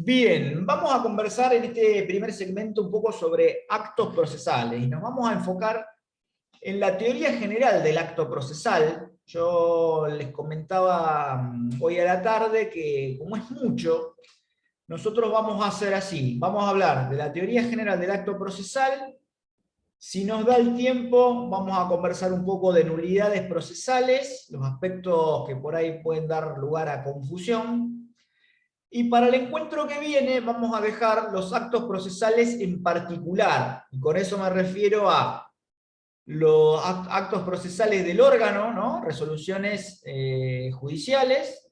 Bien, vamos a conversar en este primer segmento un poco sobre actos procesales y nos vamos a enfocar en la teoría general del acto procesal. Yo les comentaba hoy a la tarde que, como es mucho, nosotros vamos a hacer así, vamos a hablar de la teoría general del acto procesal. Si nos da el tiempo, vamos a conversar un poco de nulidades procesales, los aspectos que por ahí pueden dar lugar a confusión. Y para el encuentro que viene vamos a dejar los actos procesales en particular. Y con eso me refiero a los actos procesales del órgano, ¿no? Resoluciones judiciales.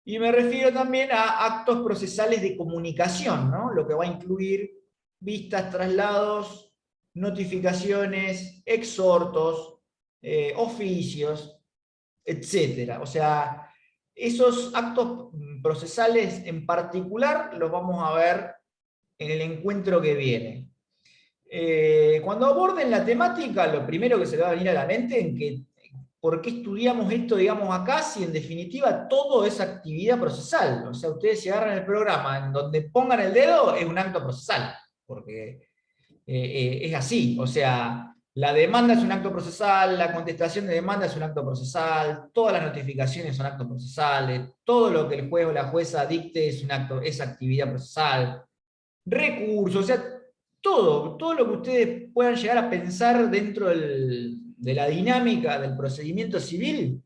Y me refiero también a actos procesales de comunicación, ¿no? Lo que va a incluir vistas, traslados, notificaciones, exhortos, oficios, etcétera. O sea, esos actos procesales en particular los vamos a ver en el encuentro que viene. Cuando aborden la temática, lo primero que se le va a venir a la mente es que ¿por qué estudiamos esto, digamos, acá, si en definitiva todo es actividad procesal? O sea, ustedes se agarran el programa en donde pongan el dedo, es un acto procesal, porque es así. O sea, la demanda es un acto procesal, la contestación de demanda es un acto procesal, todas las notificaciones son actos procesales, todo lo que el juez o la jueza dicte es es actividad procesal, recursos, o sea, todo lo que ustedes puedan llegar a pensar dentro de la dinámica del procedimiento civil,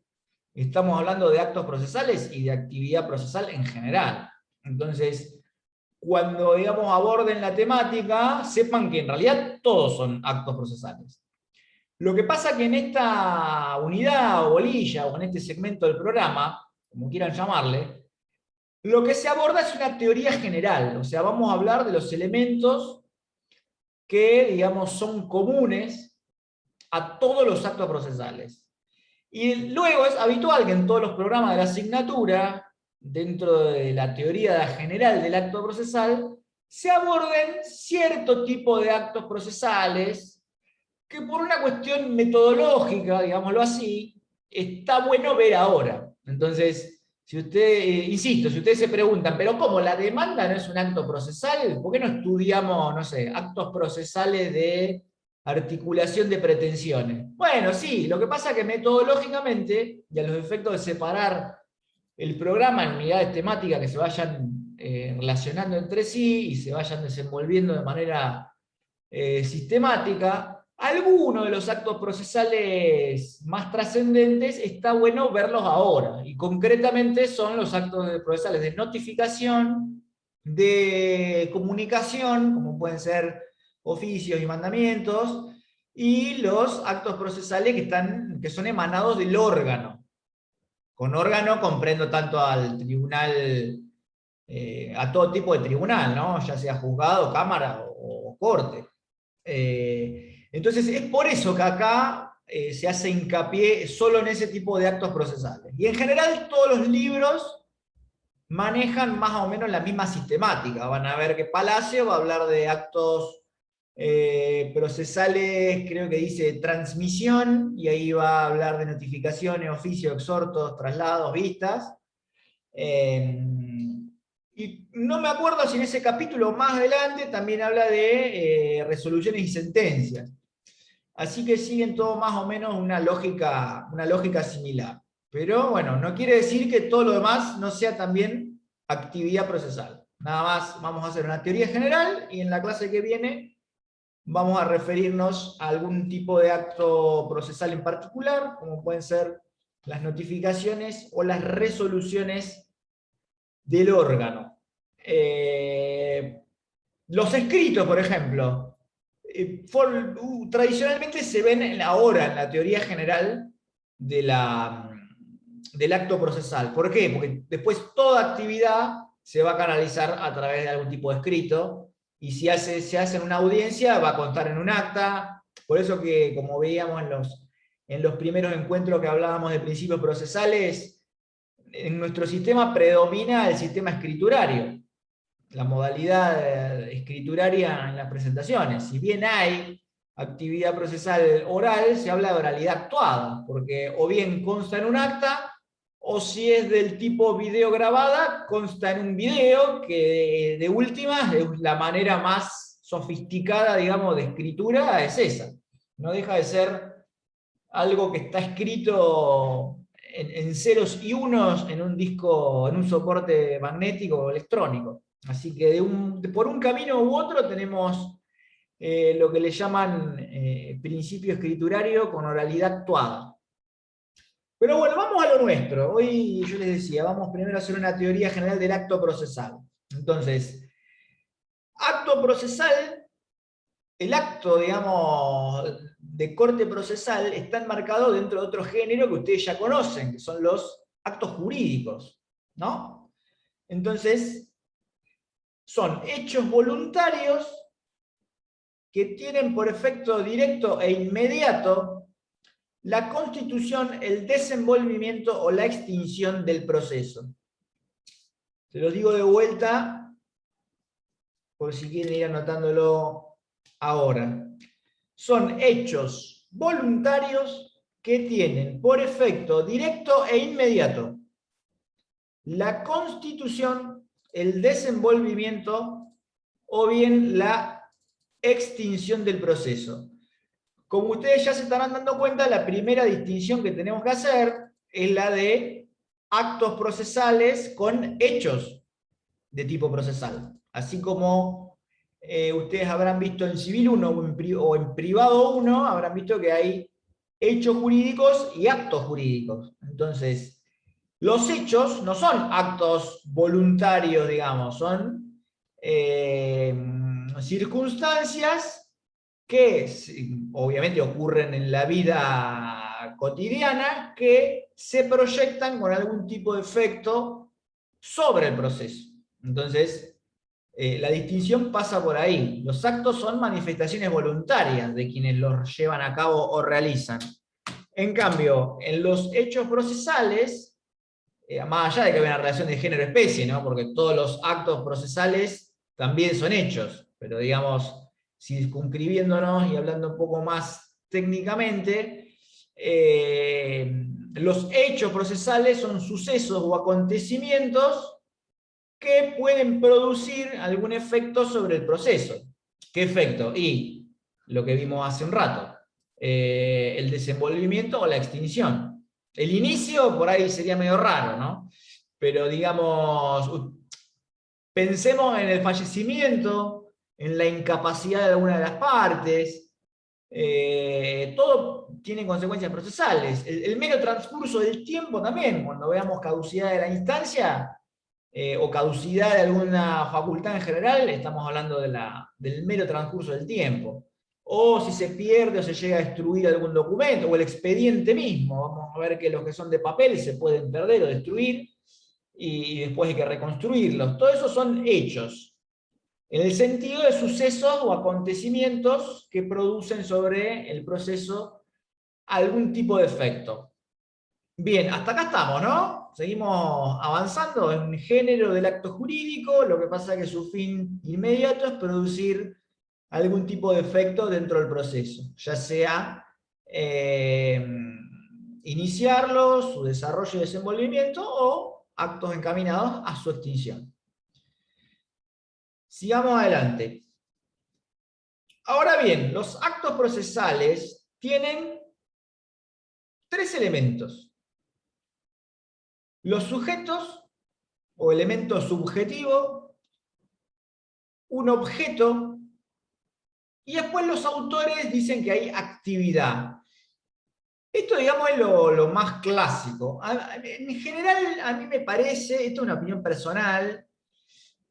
estamos hablando de actos procesales y de actividad procesal en general. Entonces, cuando, digamos, aborden la temática, sepan que en realidad todos son actos procesales. Lo que pasa que en esta unidad o bolilla o en este segmento del programa, como quieran llamarle, lo que se aborda es una teoría general, o sea, vamos a hablar de los elementos que, digamos, son comunes a todos los actos procesales. Y luego es habitual que en todos los programas de la asignatura, dentro de la teoría general del acto procesal, se aborden cierto tipo de actos procesales que por una cuestión metodológica, digámoslo así, está bueno ver ahora. Entonces, si usted, insisto, si ustedes se preguntan, pero ¿cómo? ¿La demanda no es un acto procesal? ¿Por qué no estudiamos, no sé, actos procesales de articulación de pretensiones? Bueno, sí, lo que pasa es que metodológicamente, y a los efectos de separar el programa en unidades temáticas que se vayan relacionando entre sí y se vayan desenvolviendo de manera sistemática, algunos de los actos procesales más trascendentes está bueno verlos ahora, y concretamente son los actos procesales de notificación, de comunicación, como pueden ser oficios y mandamientos, y los actos procesales que son emanados del órgano. Con órgano comprendo tanto al tribunal, a todo tipo de tribunal, ¿no? Ya sea juzgado, cámara o corte. Entonces es por eso que acá se hace hincapié solo en ese tipo de actos procesales. Y en general todos los libros manejan más o menos la misma sistemática. Van a ver que Palacio va a hablar de actos procesales, creo que dice transmisión, y ahí va a hablar de notificaciones, oficios, exhortos, traslados, vistas. Y no me acuerdo si en ese capítulo más adelante también habla de resoluciones y sentencias. Así que siguen todo más o menos una lógica similar. Pero bueno, no quiere decir que todo lo demás no sea también actividad procesal. Nada más vamos a hacer una teoría general y en la clase que viene vamos a referirnos a algún tipo de acto procesal en particular, como pueden ser las notificaciones o las resoluciones del órgano. Los escritos, por ejemplo, tradicionalmente se ven ahora en la teoría general del acto procesal. ¿Por qué? Porque después toda actividad se va a canalizar a través de algún tipo de escrito, y si se hace en una audiencia va a constar en un acta. Por eso que, como veíamos en los primeros encuentros que hablábamos de principios procesales, en nuestro sistema predomina el sistema escriturario, la modalidad escrituraria en las presentaciones. Si bien hay actividad procesal oral, se habla de oralidad actuada, porque o bien consta en un acta, o si es del tipo video grabada, consta en un video que de última es la manera más sofisticada, digamos, de escritura, es esa. No deja de ser algo que está escrito en ceros y unos en un disco, en un soporte magnético o electrónico. Así que por un camino u otro tenemos lo que le llaman principio escriturario con oralidad actuada. Pero bueno, vamos a lo nuestro. Hoy yo les decía, vamos primero a hacer una teoría general del acto procesal. Entonces, acto procesal, el acto, digamos, de corte procesal está enmarcado dentro de otro género que ustedes ya conocen, que son los actos jurídicos, ¿no? Entonces, son hechos voluntarios que tienen por efecto directo e inmediato la constitución, el desenvolvimiento o la extinción del proceso. Se los digo de vuelta, por si quieren ir anotándolo ahora. Son hechos voluntarios que tienen por efecto directo e inmediato la constitución, el desenvolvimiento o bien la extinción del proceso. Como ustedes ya se estarán dando cuenta, la primera distinción que tenemos que hacer es la de actos procesales con hechos de tipo procesal. Así como ustedes habrán visto en Civil 1 o en Privado 1, habrán visto que hay hechos jurídicos y actos jurídicos. Entonces, los hechos no son actos voluntarios, digamos, son circunstancias que obviamente ocurren en la vida cotidiana, que se proyectan con algún tipo de efecto sobre el proceso. Entonces, la distinción pasa por ahí. Los actos son manifestaciones voluntarias de quienes los llevan a cabo o realizan. En cambio, en los hechos procesales, más allá de que haya una relación de género-especie, ¿no? Porque todos los actos procesales también son hechos, pero digamos, circunscribiéndonos y hablando un poco más técnicamente, los hechos procesales son sucesos o acontecimientos que pueden producir algún efecto sobre el proceso. ¿Qué efecto? Y lo que vimos hace un rato, el desenvolvimiento o la extinción. El inicio por ahí sería medio raro, ¿no? Pero digamos, pensemos en el fallecimiento, en la incapacidad de alguna de las partes, todo tiene consecuencias procesales. El mero transcurso del tiempo también, cuando veamos caducidad de la instancia, o caducidad de alguna facultad en general, estamos hablando del mero transcurso del tiempo. O si se pierde o se llega a destruir algún documento, o el expediente mismo. Vamos a ver que los que son de papel se pueden perder o destruir, y después hay que reconstruirlos. Todo eso son hechos, en el sentido de sucesos o acontecimientos que producen sobre el proceso algún tipo de efecto. Bien, hasta acá estamos, ¿no? Seguimos avanzando en género del acto jurídico, lo que pasa es que su fin inmediato es producir algún tipo de efecto dentro del proceso, ya sea iniciarlo, su desarrollo y desenvolvimiento, o actos encaminados a su extinción. Sigamos adelante. Ahora bien, los actos procesales tienen tres elementos. Los sujetos o elemento subjetivo, un objeto, y después los autores dicen que hay actividad. Esto, digamos, es lo más clásico. En general, a mí me parece, esto es una opinión personal,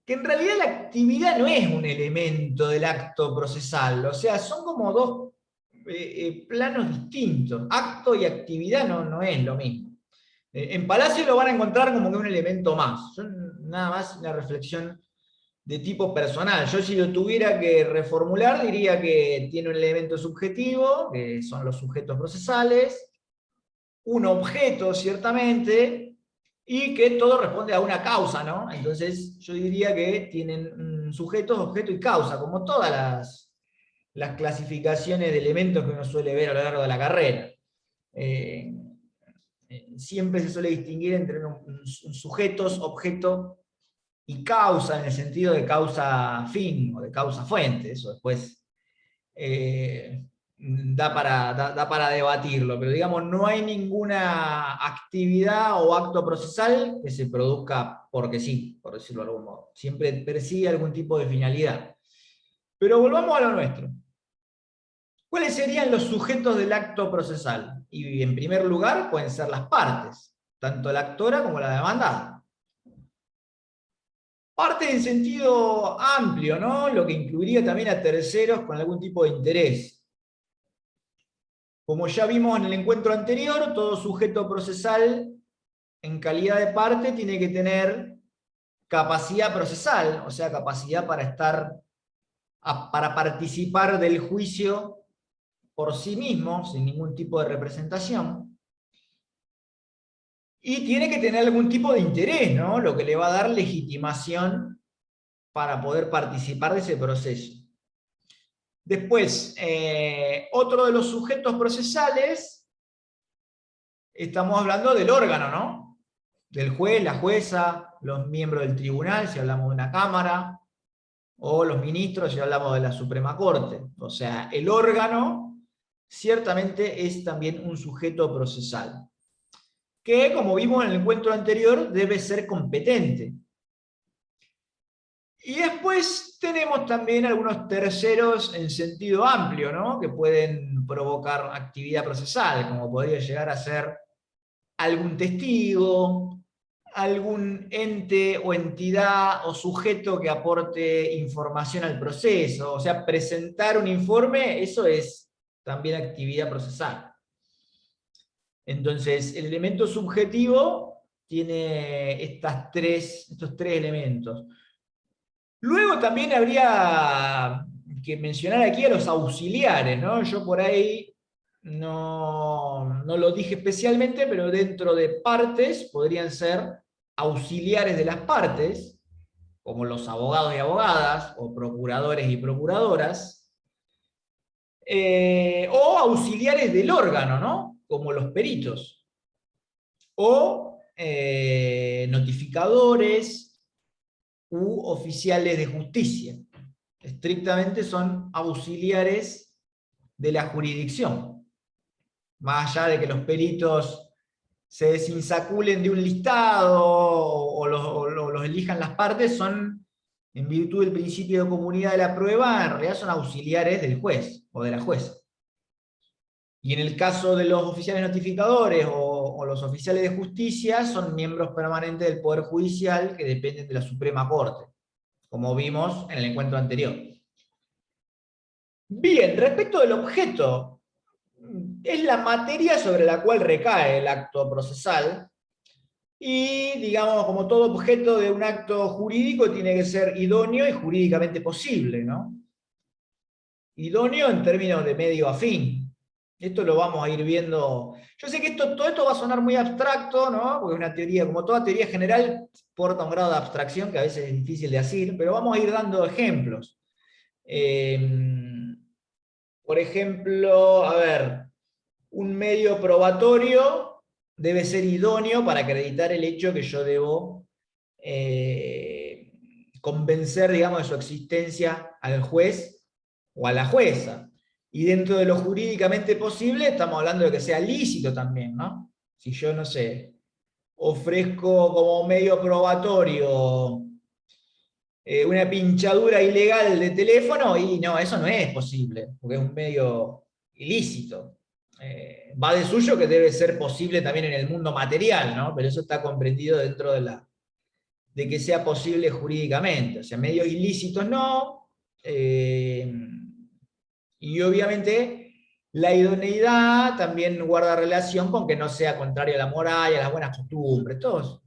que en realidad la actividad no es un elemento del acto procesal, o sea, son como dos planos distintos. Acto y actividad no es lo mismo. En Palacio lo van a encontrar como que un elemento más. Yo nada más una reflexión de tipo personal. Yo, si lo tuviera que reformular, diría que tiene un elemento subjetivo, que son los sujetos procesales, un objeto, ciertamente, y que todo responde a una causa, ¿no? Entonces, yo diría que tienen sujetos, objeto y causa, como todas las clasificaciones de elementos que uno suele ver a lo largo de la carrera. siempre se suele distinguir entre un sujetos, objeto y causa, en el sentido de causa-fin o de causa-fuente. Eso después da para debatirlo, pero digamos, no hay ninguna actividad o acto procesal que se produzca porque sí, por decirlo de algún modo. Siempre persigue algún tipo de finalidad. Pero volvamos a lo nuestro. ¿Cuáles serían los sujetos del acto procesal? Y en primer lugar pueden ser las partes, tanto la actora como la demandada. Parte en sentido amplio, ¿no? Lo que incluiría también a terceros con algún tipo de interés. Como ya vimos en el encuentro anterior, todo sujeto procesal en calidad de parte tiene que tener capacidad procesal, o sea, capacidad para participar del juicio por sí mismo, sin ningún tipo de representación. Y tiene que tener algún tipo de interés, ¿no? Lo que le va a dar legitimación para poder participar de ese proceso. Después, otro de los sujetos procesales, estamos hablando del órgano, ¿no? Del juez, la jueza, los miembros del tribunal, si hablamos de una cámara, o los ministros, si hablamos de la Suprema Corte. O sea, el órgano ciertamente es también un sujeto procesal, que, como vimos en el encuentro anterior, debe ser competente. Y después tenemos también algunos terceros en sentido amplio, ¿no? Que pueden provocar actividad procesal, como podría llegar a ser algún testigo, algún ente o entidad o sujeto que aporte información al proceso. O sea, presentar un informe, eso es también actividad procesal. Entonces, el elemento subjetivo tiene estos tres elementos. Luego también habría que mencionar aquí a los auxiliares, ¿no? Yo por ahí no lo dije especialmente, pero dentro de partes podrían ser auxiliares de las partes, como los abogados y abogadas, o procuradores y procuradoras, o auxiliares del órgano, ¿no? Como los peritos, o notificadores, u oficiales de justicia. Estrictamente son auxiliares de la jurisdicción. Más allá de que los peritos se desinsaculen de un listado o los elijan las partes, son, en virtud del principio de comunidad de la prueba, en realidad son auxiliares del juez o de la jueza. Y en el caso de los oficiales notificadores o los oficiales de justicia, son miembros permanentes del Poder Judicial que dependen de la Suprema Corte, como vimos en el encuentro anterior. Bien, respecto del objeto, es la materia sobre la cual recae el acto procesal, y, digamos, como todo objeto de un acto jurídico, tiene que ser idóneo y jurídicamente posible, ¿no? Idóneo en términos de medio a fin. Esto lo vamos a ir viendo. Yo sé que todo esto va a sonar muy abstracto, ¿no? Porque es una teoría, como toda teoría general, porta un grado de abstracción que a veces es difícil de decir, pero vamos a ir dando ejemplos. Por ejemplo, a ver, un medio probatorio debe ser idóneo para acreditar el hecho que yo debo convencer, digamos, de su existencia al juez o a la jueza. Y dentro de lo jurídicamente posible, estamos hablando de que sea lícito también, ¿no? Si yo, no sé, ofrezco como medio probatorio una pinchadura ilegal de teléfono, y no, eso no es posible, porque es un medio ilícito. Va de suyo que debe ser posible también en el mundo material, ¿no? Pero eso está comprendido dentro de que sea posible jurídicamente. O sea, medios ilícitos no. Y obviamente la idoneidad también guarda relación con que no sea contrario a la moral y a las buenas costumbres. Todos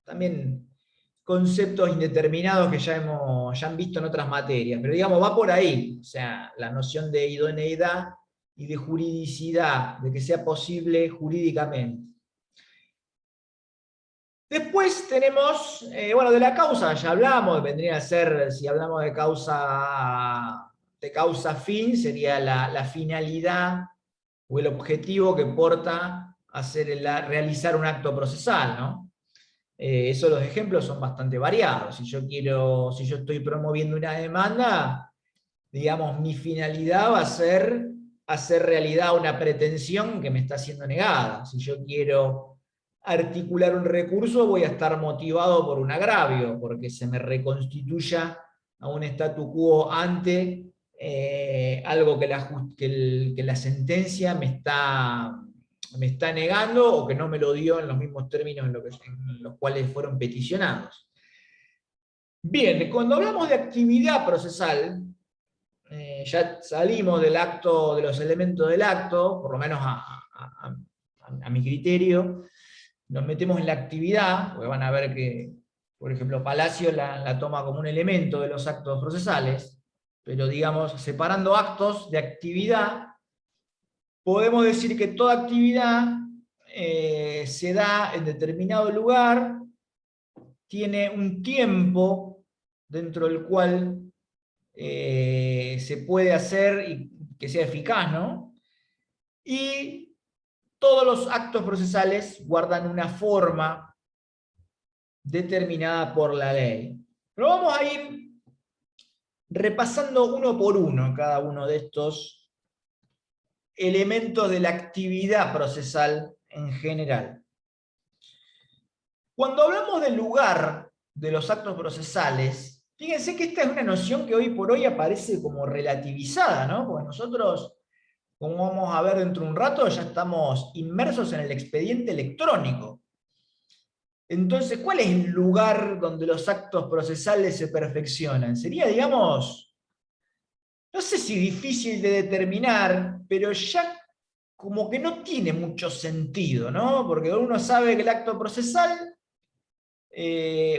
también conceptos indeterminados que ya han visto en otras materias. Pero digamos, va por ahí. O sea, la noción de idoneidad y de juridicidad, de que sea posible jurídicamente. Después tenemos, bueno, de la causa ya hablamos, vendría a ser, si hablamos de causa fin, sería la finalidad o el objetivo que porta realizar un acto procesal, ¿no? Eso, los ejemplos son bastante variados. Si yo estoy promoviendo una demanda, digamos, mi finalidad va a ser hacer realidad una pretensión que me está siendo negada. Si yo quiero articular un recurso, voy a estar motivado por un agravio, porque se me reconstituya a un statu quo ante algo que la sentencia me está negando o que no me lo dio en los mismos términos en los cuales fueron peticionados. Bien, cuando hablamos de actividad procesal, ya salimos del acto, de los elementos del acto, por lo menos a mi criterio, nos metemos en la actividad, porque van a ver que, por ejemplo, Palacio la toma como un elemento de los actos procesales, pero digamos, separando actos de actividad, podemos decir que toda actividad se da en determinado lugar, tiene un tiempo dentro del cual se puede hacer y que sea eficaz, ¿no? Y todos los actos procesales guardan una forma determinada por la ley. Pero vamos a ir repasando uno por uno cada uno de estos elementos de la actividad procesal en general. Cuando hablamos del lugar de los actos procesales, fíjense que esta es una noción que hoy por hoy aparece como relativizada, ¿no? Porque nosotros, como vamos a ver dentro de un rato, ya estamos inmersos en el expediente electrónico. Entonces, ¿cuál es el lugar donde los actos procesales se perfeccionan? Sería, digamos, no sé si difícil de determinar, pero ya como que no tiene mucho sentido, ¿no? Porque uno sabe que el acto procesal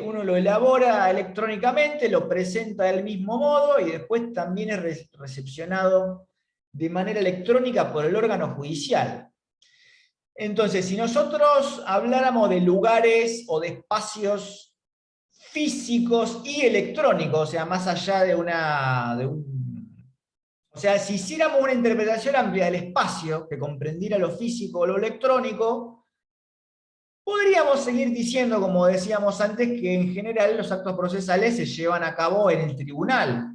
uno lo elabora electrónicamente, lo presenta del mismo modo y después también es recepcionado de manera electrónica por el órgano judicial. Entonces, si nosotros habláramos de lugares o de espacios físicos y electrónicos, o sea, más allá o sea, si hiciéramos una interpretación amplia del espacio, que comprendiera lo físico o lo electrónico, podríamos seguir diciendo, como decíamos antes, que en general los actos procesales se llevan a cabo en el tribunal.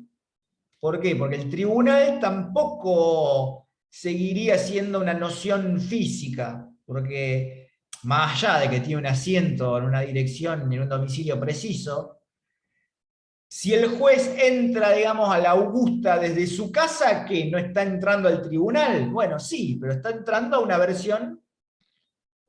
¿Por qué? Porque el tribunal tampoco seguiría siendo una noción física, porque más allá de que tiene un asiento en una dirección, en un domicilio preciso, si el juez entra, digamos, a la Augusta desde su casa, ¿qué? ¿No está entrando al tribunal? Bueno, sí, pero está entrando a una versión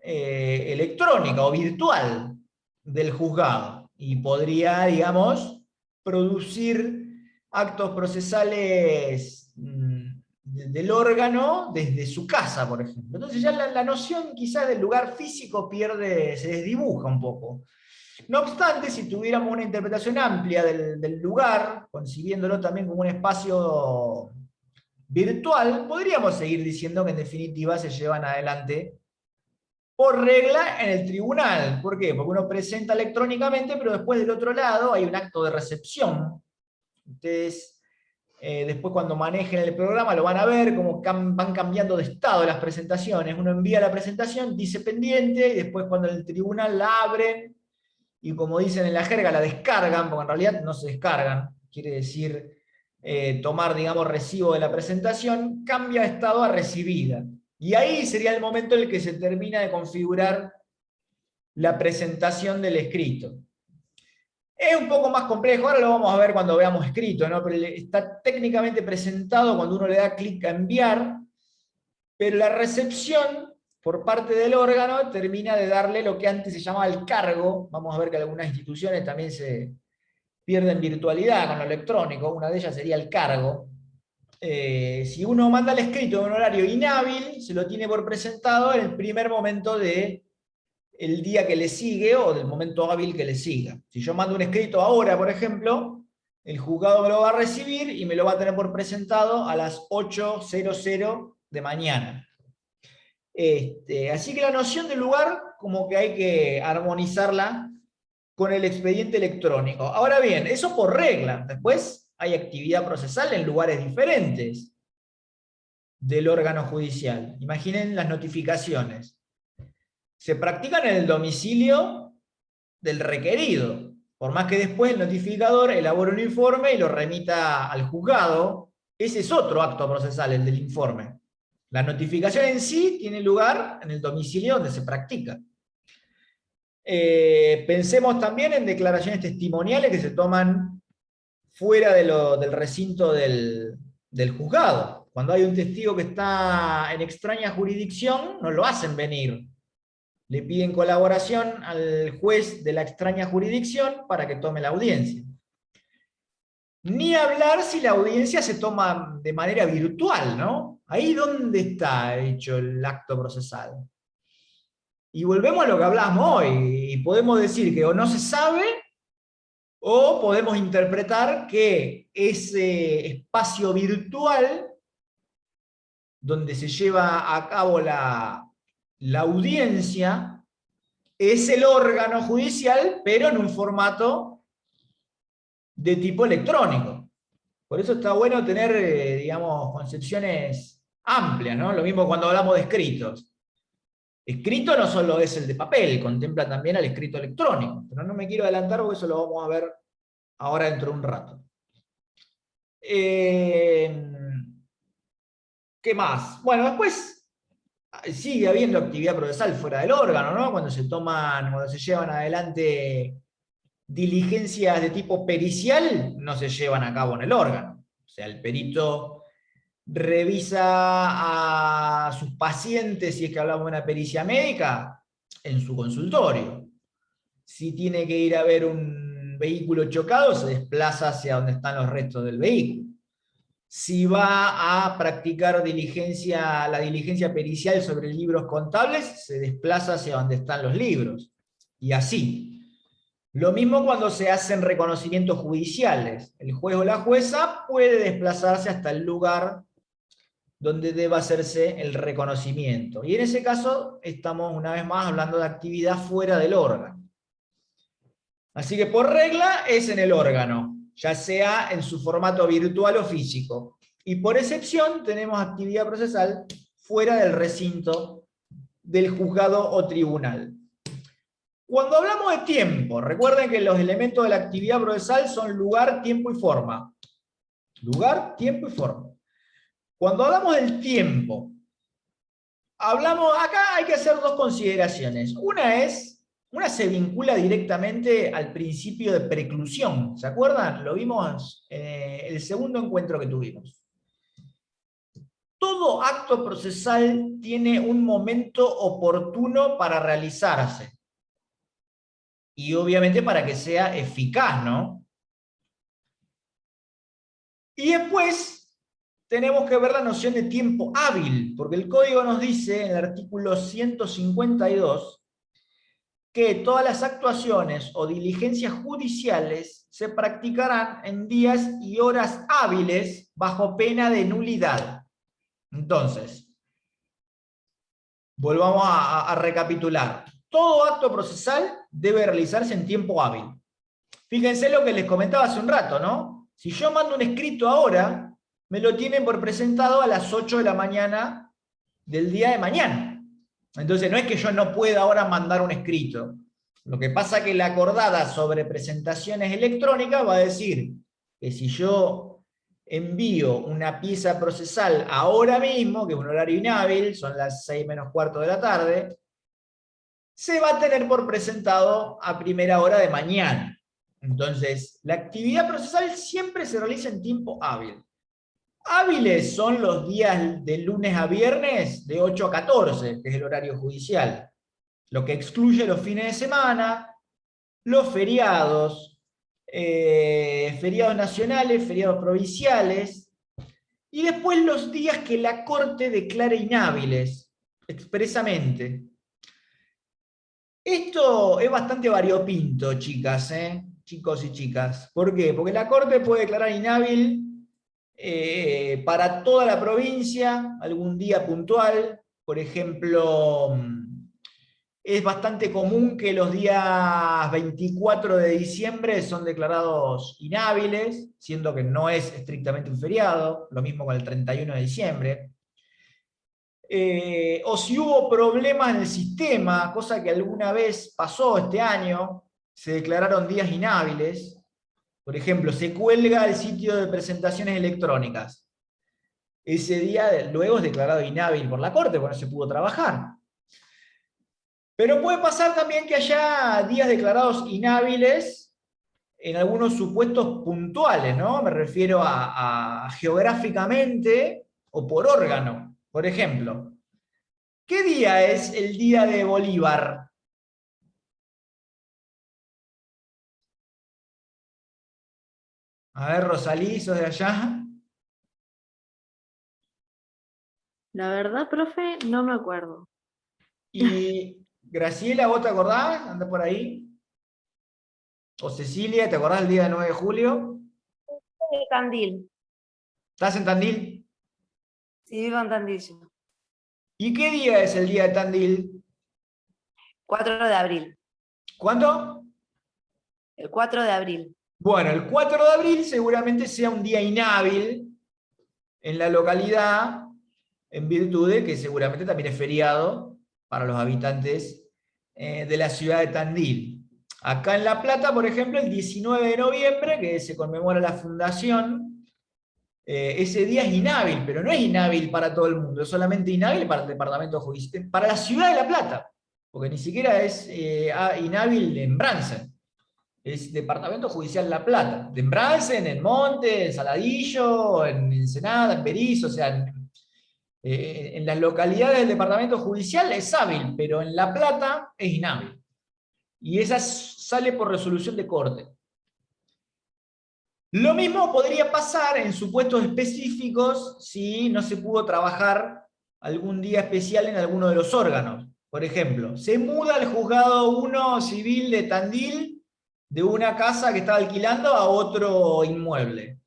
electrónica o virtual del juzgado y podría, digamos, producir actos procesales del órgano desde su casa, por ejemplo. Entonces ya la noción quizás del lugar físico se desdibuja un poco. No obstante, si tuviéramos una interpretación amplia del lugar, concibiéndolo también como un espacio virtual, podríamos seguir diciendo que en definitiva se llevan adelante por regla en el tribunal. ¿Por qué? Porque uno presenta electrónicamente, pero después del otro lado hay un acto de recepción. Ustedes después cuando manejen el programa lo van a ver, cómo van cambiando de estado las presentaciones. Uno envía la presentación, dice pendiente, y después cuando el tribunal la abre, y como dicen en la jerga, la descargan, porque en realidad no se descargan, quiere decir tomar, digamos, recibo de la presentación, cambia de estado a recibida. Y ahí sería el momento en el que se termina de configurar la presentación del escrito. Es un poco más complejo, ahora lo vamos a ver cuando veamos escrito, ¿no? Pero está técnicamente presentado cuando uno le da clic a enviar, pero la recepción por parte del órgano termina de darle lo que antes se llamaba el cargo. Vamos a ver que algunas instituciones también se pierden virtualidad con lo electrónico, una de ellas sería el cargo. Si uno manda el escrito en un horario inhábil, se lo tiene por presentado en el primer momento del día que le sigue o del momento hábil que le siga. Si yo mando un escrito ahora, por ejemplo, el juzgado me lo va a recibir y me lo va a tener por presentado a las 8:00 de mañana. Así que la noción del lugar como que hay que armonizarla con el expediente electrónico. Ahora bien, eso por regla. Después hay actividad procesal en lugares diferentes del órgano judicial. Imaginen las notificaciones. se practican en el domicilio del requerido, por más que después el notificador elabore un informe y lo remita al juzgado. Ese es otro acto procesal, el del informe. La notificación en sí tiene lugar en el domicilio donde se practica. Pensemos también en declaraciones testimoniales que se toman fuera del recinto del juzgado. Cuando hay un testigo que está en extraña jurisdicción, no lo hacen venir. Le piden colaboración al juez de la extraña jurisdicción para que tome la audiencia. Ni hablar si la audiencia se toma de manera virtual, ¿no? Ahí ¿dónde está hecho el acto procesal? Y volvemos a lo que hablamos hoy, y podemos decir que o no se sabe, o podemos interpretar que ese espacio virtual donde se lleva a cabo la audiencia es el órgano judicial, pero en un formato de tipo electrónico. Por eso está bueno tener, digamos, concepciones amplias, ¿no? Lo mismo cuando hablamos de escritos. Escrito no solo es el de papel, contempla también el escrito electrónico, pero no me quiero adelantar porque eso lo vamos a ver ahora dentro de un rato. ¿Qué más? Bueno, después sigue habiendo actividad procesal fuera del órgano, ¿no? Cuando se llevan adelante diligencias de tipo pericial, no se llevan a cabo en el órgano. O sea, el perito revisa a sus pacientes, si es que hablamos de una pericia médica, en su consultorio. Si tiene que ir a ver un vehículo chocado, se desplaza hacia donde están los restos del vehículo. Si va a practicar la diligencia pericial sobre libros contables, se desplaza hacia donde están los libros. Y así. Lo mismo cuando se hacen reconocimientos judiciales. El juez o la jueza puede desplazarse hasta el lugar donde deba hacerse el reconocimiento. Y en ese caso estamos una vez más hablando de actividad fuera del órgano. Así que por regla es en el órgano, ya sea en su formato virtual o físico. Y por excepción tenemos actividad procesal fuera del recinto del juzgado o tribunal. Cuando hablamos de tiempo, recuerden que los elementos de la actividad procesal son lugar, tiempo y forma. Lugar, tiempo y forma. Cuando hablamos del tiempo, acá hay que hacer dos consideraciones. Una se vincula directamente al principio de preclusión. ¿Se acuerdan? Lo vimos en el segundo encuentro que tuvimos. Todo acto procesal tiene un momento oportuno para realizarse. Y obviamente para que sea eficaz, ¿no? Y después tenemos que ver la noción de tiempo hábil, porque el código nos dice en el artículo 152 que todas las actuaciones o diligencias judiciales se practicarán en días y horas hábiles bajo pena de nulidad. Entonces, volvamos a recapitular. Todo acto procesal debe realizarse en tiempo hábil. Fíjense lo que les comentaba hace un rato, ¿no? Si yo mando un escrito ahora, me lo tienen por presentado a las 8 de la mañana del día de mañana. Entonces no es que yo no pueda ahora mandar un escrito. Lo que pasa es que la acordada sobre presentaciones electrónicas va a decir que si yo envío una pieza procesal ahora mismo, que es un horario inhábil, son las 6 menos cuarto de la tarde, se va a tener por presentado a primera hora de mañana. Entonces, la actividad procesal siempre se realiza en tiempo hábil. Hábiles son los días de lunes a viernes de 8 a 14, que es el horario judicial, lo que excluye los fines de semana, los feriados, feriados nacionales, feriados provinciales, y después los días que la Corte declare inhábiles, expresamente. Esto es bastante variopinto, chicas, chicos y chicas. ¿Por qué? Porque la Corte puede declarar inhábil para toda la provincia, algún día puntual. Por ejemplo, es bastante común que los días 24 de diciembre son declarados inhábiles, siendo que no es estrictamente un feriado, lo mismo con el 31 de diciembre. o si hubo problemas en el sistema, cosa que alguna vez pasó este año, se declararon días inhábiles. Por ejemplo, se cuelga el sitio de presentaciones electrónicas. Ese día luego es declarado inhábil por la Corte, porque no se pudo trabajar. Pero puede pasar también que haya días declarados inhábiles en algunos supuestos puntuales, ¿no? Me refiero a geográficamente o por órgano. Por ejemplo, ¿qué día es el día de Bolívar? A ver, Rosalí, sos de allá. La verdad, profe, no me acuerdo. Y Graciela, ¿vos te acordás? ¿Anda por ahí? O Cecilia, ¿te acordás del día del 9 de julio? De Tandil. ¿Estás en Tandil? Sí, vivo en Tandil yo. ¿Y qué día es el día de Tandil? 4 de abril. ¿Cuándo? El 4 de abril. Bueno, el 4 de abril seguramente sea un día inhábil en la localidad, en virtud de que seguramente también es feriado para los habitantes de la ciudad de Tandil. Acá en La Plata, por ejemplo, el 19 de noviembre, que se conmemora la fundación, ese día es inhábil, pero no es inhábil para todo el mundo, es solamente inhábil para el departamento judicial, para la ciudad de La Plata, porque ni siquiera es inhábil en Bransen. Es Departamento Judicial La Plata. En Bransen, en Monte, en Saladillo, en Ensenada, en Berizo, o sea, en las localidades del Departamento Judicial es hábil, pero en La Plata es inhábil. Y esa sale por resolución de corte. Lo mismo podría pasar en supuestos específicos si no se pudo trabajar algún día especial en alguno de los órganos. Por ejemplo, se muda el juzgado 1 civil de Tandil de una casa que estaba alquilando a otro inmueble.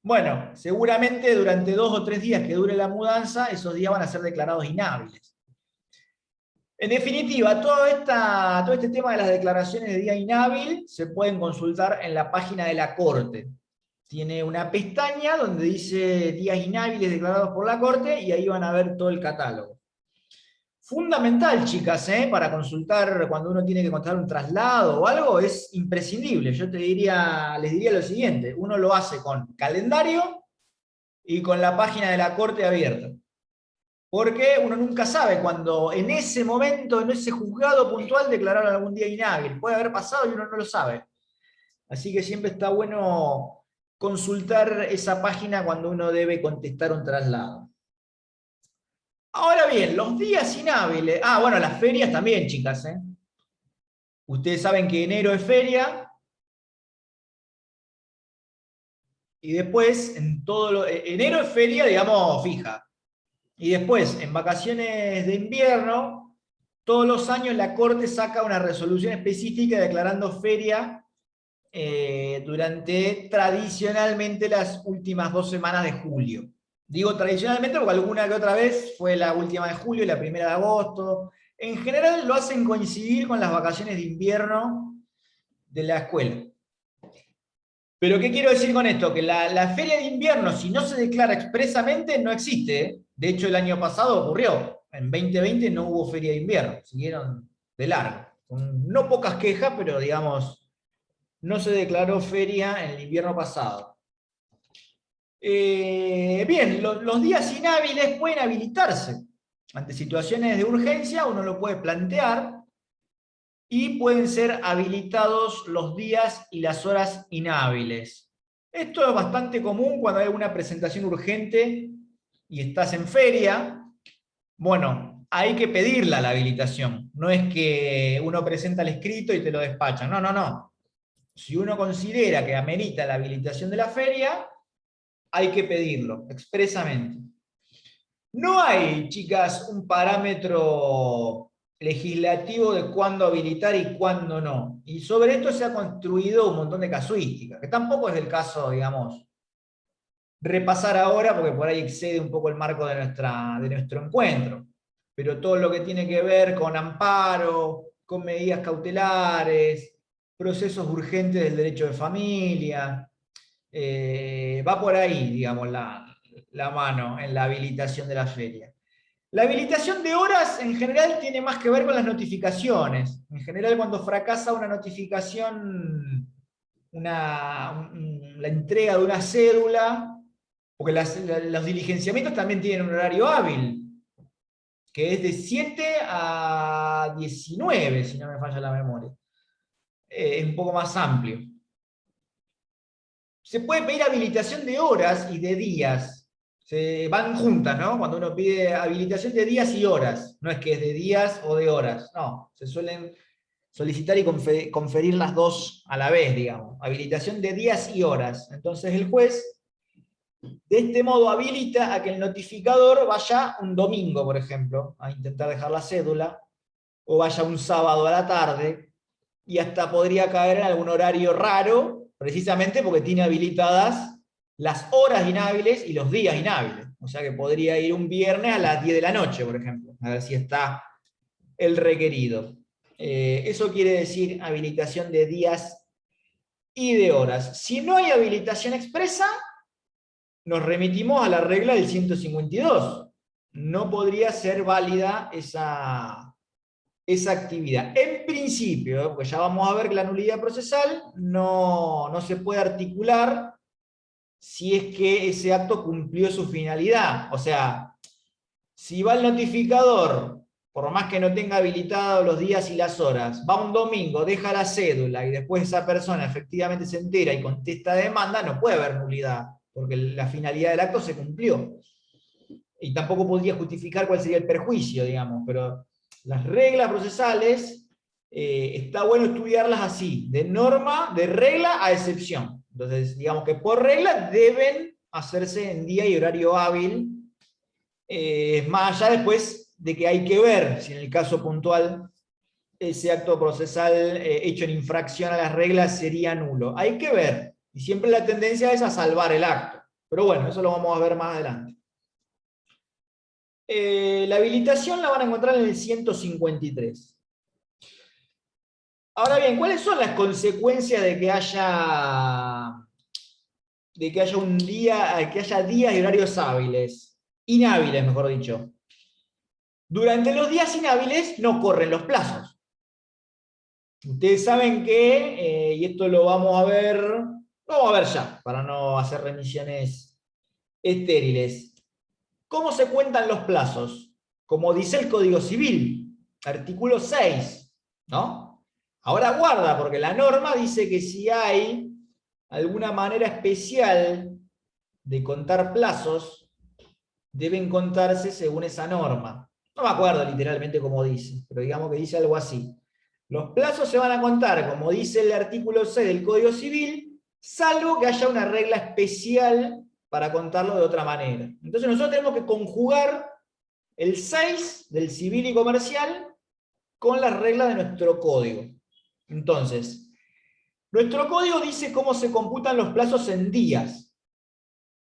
Bueno, seguramente durante 2 o 3 días que dure la mudanza, esos días van a ser declarados inhábiles. En definitiva, todo este tema de las declaraciones de día inhábil se pueden consultar en la página de la Corte. Tiene una pestaña donde dice días inhábiles declarados por la Corte y ahí van a ver todo el catálogo. Fundamental, chicas, para consultar cuando uno tiene que contar un traslado o algo, es imprescindible. Yo les diría lo siguiente, uno lo hace con calendario y con la página de la Corte abierta. Porque uno nunca sabe cuando en ese momento, en ese juzgado puntual, declararon algún día inhábil. Puede haber pasado y uno no lo sabe. Así que siempre está bueno consultar esa página cuando uno debe contestar un traslado. Ahora bien, los días inhábiles. Ah, bueno, las ferias también, chicas. Ustedes saben que enero es feria. Y después, enero es feria, digamos, fija. Y después, en vacaciones de invierno, todos los años la Corte saca una resolución específica declarando feria durante tradicionalmente las últimas 2 semanas de julio. Digo tradicionalmente porque alguna que otra vez fue la última de julio y la primera de agosto. En general lo hacen coincidir con las vacaciones de invierno de la escuela. Pero ¿qué quiero decir con esto? Que la feria de invierno, si no se declara expresamente, no existe. De hecho, el año pasado ocurrió. En 2020 no hubo feria de invierno, siguieron de largo. Con no pocas quejas, pero digamos, no se declaró feria en el invierno pasado. Bien, los días inhábiles pueden habilitarse. Ante situaciones de urgencia uno lo puede plantear y pueden ser habilitados los días y las horas inhábiles. Esto es bastante común cuando hay una presentación urgente y estás en feria. Bueno, hay que pedirla la habilitación. No es que uno presenta el escrito y te lo despachan. No, no, no. Si uno considera que amerita la habilitación de la feria, hay que pedirlo expresamente. No hay, chicas, un parámetro legislativo de cuándo habilitar y cuándo no. Y sobre esto se ha construido un montón de casuística, que tampoco es el caso, digamos, repasar ahora, porque por ahí excede un poco el marco de nuestro encuentro. Pero todo lo que tiene que ver con amparo, con medidas cautelares, procesos urgentes del derecho de familia, va por ahí, digamos, la mano en la habilitación de la feria. La habilitación de horas en general tiene más que ver con las notificaciones. En general, cuando fracasa una notificación, la entrega de una cédula, porque los diligenciamientos también tienen un horario hábil, que es de 7 a 19, si no me falla la memoria. Es un poco más amplio. Se puede pedir habilitación de horas y de días. Se van juntas, ¿no? Cuando uno pide habilitación de días y horas. No es que es de días o de horas. No, se suelen solicitar y conferir las dos a la vez, digamos. Habilitación de días y horas. Entonces el juez, de este modo, habilita a que el notificador vaya un domingo, por ejemplo, a intentar dejar la cédula, o vaya un sábado a la tarde, y hasta podría caer en algún horario raro, precisamente porque tiene habilitadas las horas inhábiles y los días inhábiles. O sea que podría ir un viernes a las 10 de la noche, por ejemplo, a ver si está el requerido. Eso quiere decir habilitación de días y de horas. Si no hay habilitación expresa, nos remitimos a la regla del 152. No podría ser válida esa actividad. En principio, porque ya vamos a ver que la nulidad procesal no se puede articular si es que ese acto cumplió su finalidad. O sea, si va el notificador, por más que no tenga habilitados los días y las horas, va un domingo, deja la cédula y después esa persona efectivamente se entera y contesta demanda, no puede haber nulidad, porque la finalidad del acto se cumplió. Y tampoco podría justificar cuál sería el perjuicio, digamos, pero las reglas procesales está bueno estudiarlas así, de norma, de regla a excepción. Entonces, digamos que por regla deben hacerse en día y horario hábil, más allá después de que hay que ver si en el caso puntual ese acto procesal hecho en infracción a las reglas sería nulo. Hay que ver, y siempre la tendencia es a salvar el acto. Pero bueno, eso lo vamos a ver más adelante. La habilitación la van a encontrar en el 153. Ahora bien, ¿cuáles son las consecuencias de que haya un día, que haya días y horarios hábiles? Inhábiles, mejor dicho. Durante los días inhábiles no corren los plazos. Ustedes saben que, y esto lo vamos a ver ya, para no hacer remisiones estériles. ¿Cómo se cuentan los plazos? Como dice el Código Civil, artículo 6, ¿no? Ahora guarda, porque la norma dice que si hay alguna manera especial de contar plazos, deben contarse según esa norma. No me acuerdo literalmente cómo dice, pero digamos que dice algo así. Los plazos se van a contar, como dice el artículo 6 del Código Civil, salvo que haya una regla especial para contarlo de otra manera. Entonces nosotros tenemos que conjugar el 6 del civil y comercial con las reglas de nuestro código. Entonces, nuestro código dice cómo se computan los plazos en días,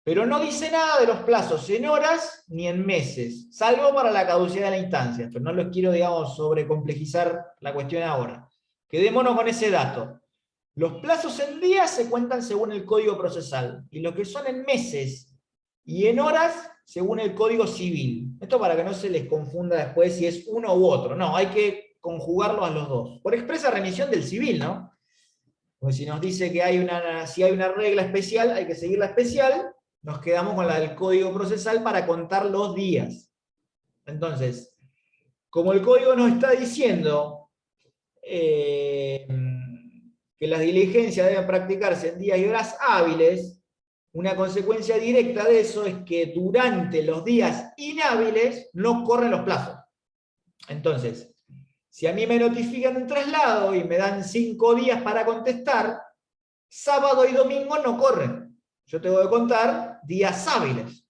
pero no dice nada de los plazos en horas ni en meses, salvo para la caducidad de la instancia, pero no los quiero, digamos, sobrecomplejizar la cuestión ahora. Quedémonos con ese dato. Los plazos en días se cuentan según el Código Procesal, y los que son en meses y en horas según el Código Civil. Esto para que no se les confunda después si es uno u otro. No, hay que conjugarlos a los dos. Por expresa remisión del civil, ¿no? Porque si nos dice que si hay una regla especial, hay que seguir la especial, nos quedamos con la del Código Procesal para contar los días. Entonces, como el código nos está diciendo que las diligencias deben practicarse en días y horas hábiles, una consecuencia directa de eso es que durante los días inhábiles no corren los plazos. Entonces, si a mí me notifican un traslado y me dan 5 días para contestar, sábado y domingo no corren. Yo tengo que contar días hábiles.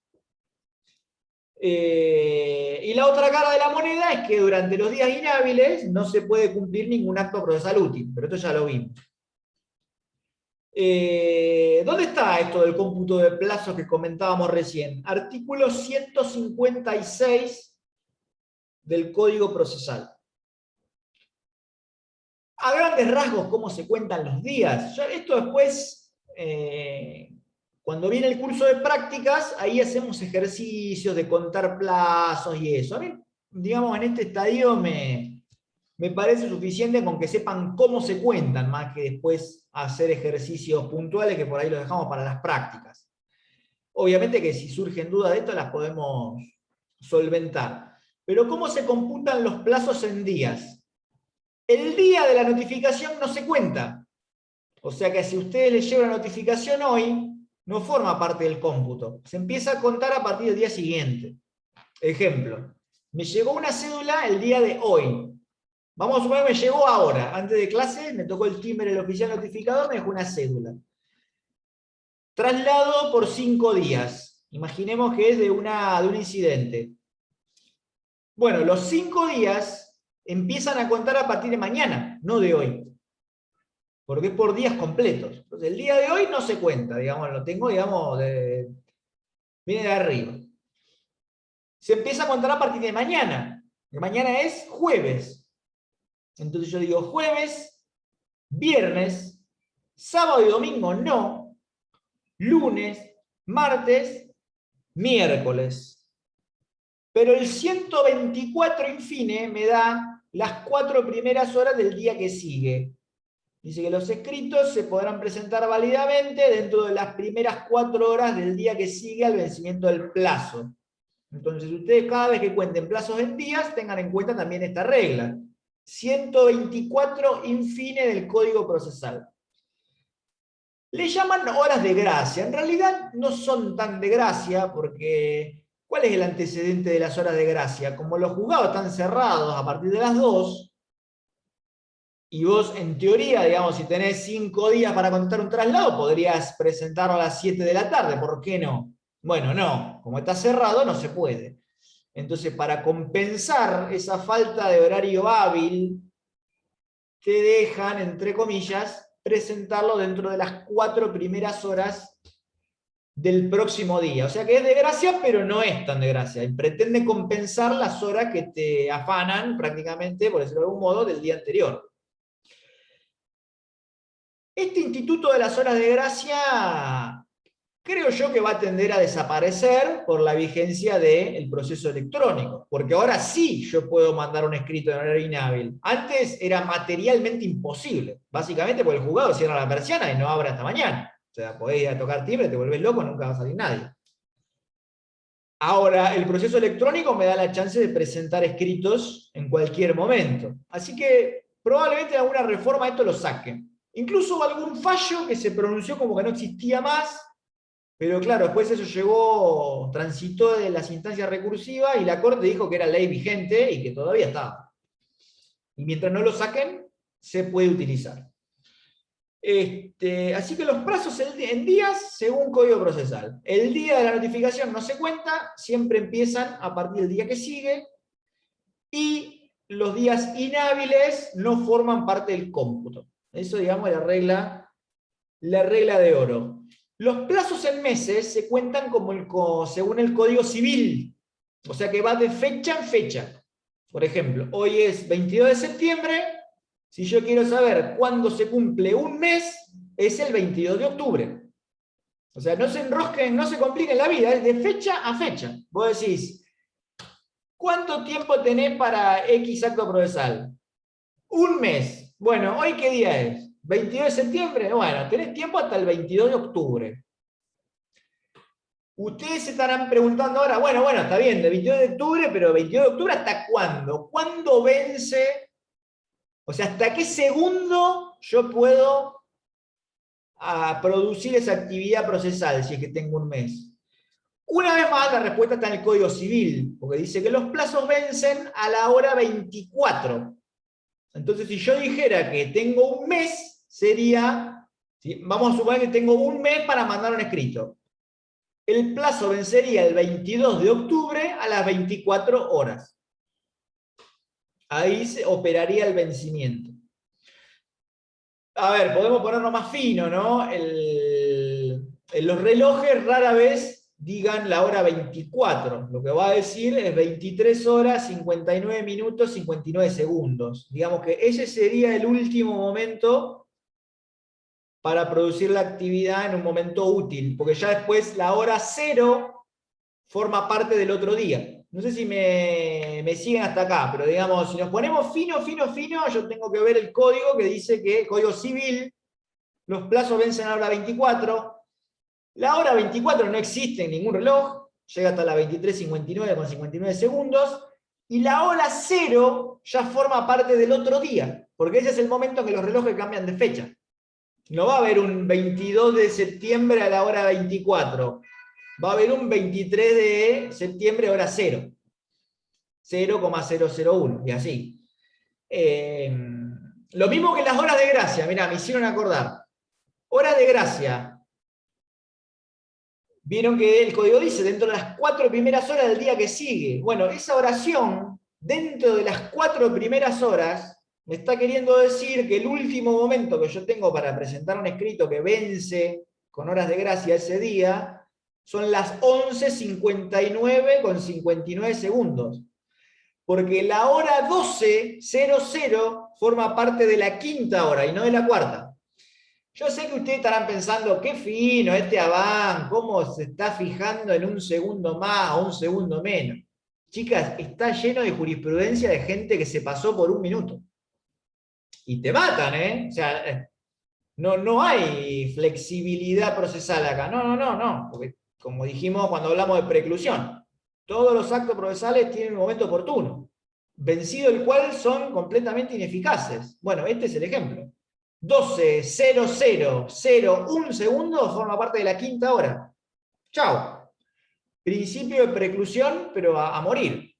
Y la otra cara de la moneda es que durante los días inhábiles no se puede cumplir ningún acto procesal útil, pero esto ya lo vimos. ¿Dónde está esto del cómputo de plazos que comentábamos recién? Artículo 156 del Código Procesal. A grandes rasgos, ¿cómo se cuentan los días? Esto después Cuando viene el curso de prácticas, ahí hacemos ejercicios de contar plazos y eso. A mí, digamos, en este estadio me parece suficiente con que sepan cómo se cuentan, más que después hacer ejercicios puntuales que por ahí los dejamos para las prácticas. Obviamente que si surgen dudas de esto las podemos solventar. Pero ¿cómo se computan los plazos en días? El día de la notificación no se cuenta. O sea que si ustedes les llega una notificación hoy, no forma parte del cómputo. Se empieza a contar a partir del día siguiente. Ejemplo, me llegó una cédula el día de hoy. Vamos a suponer que me llegó ahora. Antes de clase me tocó el timbre del oficial notificador, me dejó una cédula. Traslado por 5 días. Imaginemos que es de un incidente. Bueno, los 5 días empiezan a contar a partir de mañana, no de hoy. Porque es por días completos. Entonces, el día de hoy no se cuenta, digamos, lo tengo, digamos, viene de arriba. Se empieza a contar a partir de mañana, que mañana es jueves. Entonces yo digo jueves, viernes, sábado y domingo no, lunes, martes, miércoles. Pero el 124 infine me da las 4 primeras horas del día que sigue. Dice que los escritos se podrán presentar válidamente dentro de las primeras 4 horas del día que sigue al vencimiento del plazo. Entonces ustedes cada vez que cuenten plazos en días, tengan en cuenta también esta regla. 124 infine del Código Procesal. Le llaman horas de gracia. En realidad no son tan de gracia porque ¿cuál es el antecedente de las horas de gracia? Como los juzgados están cerrados a partir de las 2, y vos, en teoría, digamos, si tenés 5 días para contar un traslado, podrías presentarlo a las 7 de la tarde. ¿Por qué no? Bueno, no. Como está cerrado, no se puede. Entonces, para compensar esa falta de horario hábil, te dejan, entre comillas, presentarlo dentro de las 4 primeras horas del próximo día. O sea que es de gracia, pero no es tan de gracia. Y pretende compensar las horas que te afanan, prácticamente, por decirlo de algún modo, del día anterior. Este instituto de las horas de gracia creo yo que va a tender a desaparecer por la vigencia del proceso electrónico, porque ahora sí yo puedo mandar un escrito en horario inhábil. Antes era materialmente imposible, básicamente porque el juzgado cierra la persiana y no abre hasta mañana. O sea, podés ir a tocar timbre, te volvés loco, nunca va a salir nadie. Ahora, el proceso electrónico me da la chance de presentar escritos en cualquier momento. Así que probablemente alguna reforma esto lo saquen. Incluso hubo algún fallo que se pronunció como que no existía más, pero claro, después eso llegó, transitó de las instancias recursivas y la Corte dijo que era ley vigente y que todavía estaba. Y mientras no lo saquen, se puede utilizar. Así que los plazos en días según Código Procesal. El día de la notificación no se cuenta, siempre empiezan a partir del día que sigue, y los días inhábiles no forman parte del cómputo. Eso, digamos, es la regla de oro. Los plazos en meses se cuentan según el Código Civil, o sea que va de fecha en fecha. Por ejemplo, hoy es 22 de septiembre, si yo quiero saber cuándo se cumple un mes, es el 22 de octubre. O sea, no se enrosquen, no se compliquen la vida, es de fecha a fecha. Vos decís, ¿cuánto tiempo tenés para X acto procesal? Un mes. Bueno, ¿hoy qué día es? 22 de septiembre, bueno, tenés tiempo hasta el 22 de octubre. Ustedes se estarán preguntando ahora, bueno, está bien, de 22 de octubre, pero 22 de octubre ¿hasta cuándo? ¿Cuándo vence? O sea, ¿hasta qué segundo yo puedo producir esa actividad procesal si es que tengo un mes? Una vez más, la respuesta está en el Código Civil, porque dice que los plazos vencen a la hora 24. Entonces, si yo dijera que tengo un mes, sería, ¿sí? Vamos a suponer que tengo un mes para mandar un escrito. El plazo vencería el 22 de octubre a las 24 horas. Ahí se operaría el vencimiento. A ver, podemos ponerlo más fino, ¿no? Los relojes rara vez digan la hora 24. Lo que va a decir es 23 horas, 59 minutos, 59 segundos. Digamos que ese sería el último momento para producir la actividad en un momento útil, porque ya después la hora cero forma parte del otro día. No sé si me siguen hasta acá, pero digamos, si nos ponemos fino, yo tengo que ver el código que dice que, código civil, los plazos vencen a la hora 24. La hora 24 no existe en ningún reloj, llega hasta la 23:59 con 59 segundos, y la hora cero ya forma parte del otro día, porque ese es el momento en que los relojes cambian de fecha. No va a haber un 22 de septiembre a la hora 24, va a haber un 23 de septiembre a hora 0, 0,001, y así. Lo mismo que las horas de gracia, mirá, me hicieron acordar. Hora de gracia. Vieron que el código dice dentro de las 4 primeras horas del día que sigue. Bueno, esa oración, dentro de las 4 primeras horas, me está queriendo decir que el último momento que yo tengo para presentar un escrito que vence con horas de gracia ese día, son las 11:59 con 59 segundos. Porque la hora 12:00 forma parte de la quinta hora y no de la cuarta. Yo sé que ustedes estarán pensando, qué fino este Abán, cómo se está fijando en un segundo más o un segundo menos. Chicas, está lleno de jurisprudencia de gente que se pasó por un minuto. Y te matan, ¿eh? O sea, no hay flexibilidad procesal acá. No. Porque, como dijimos cuando hablamos de preclusión, todos los actos procesales tienen un momento oportuno, vencido el cual son completamente ineficaces. Bueno, este es el ejemplo. 12:00:01 segundos forma parte de la quinta hora. Chao. Principio de preclusión, pero a morir.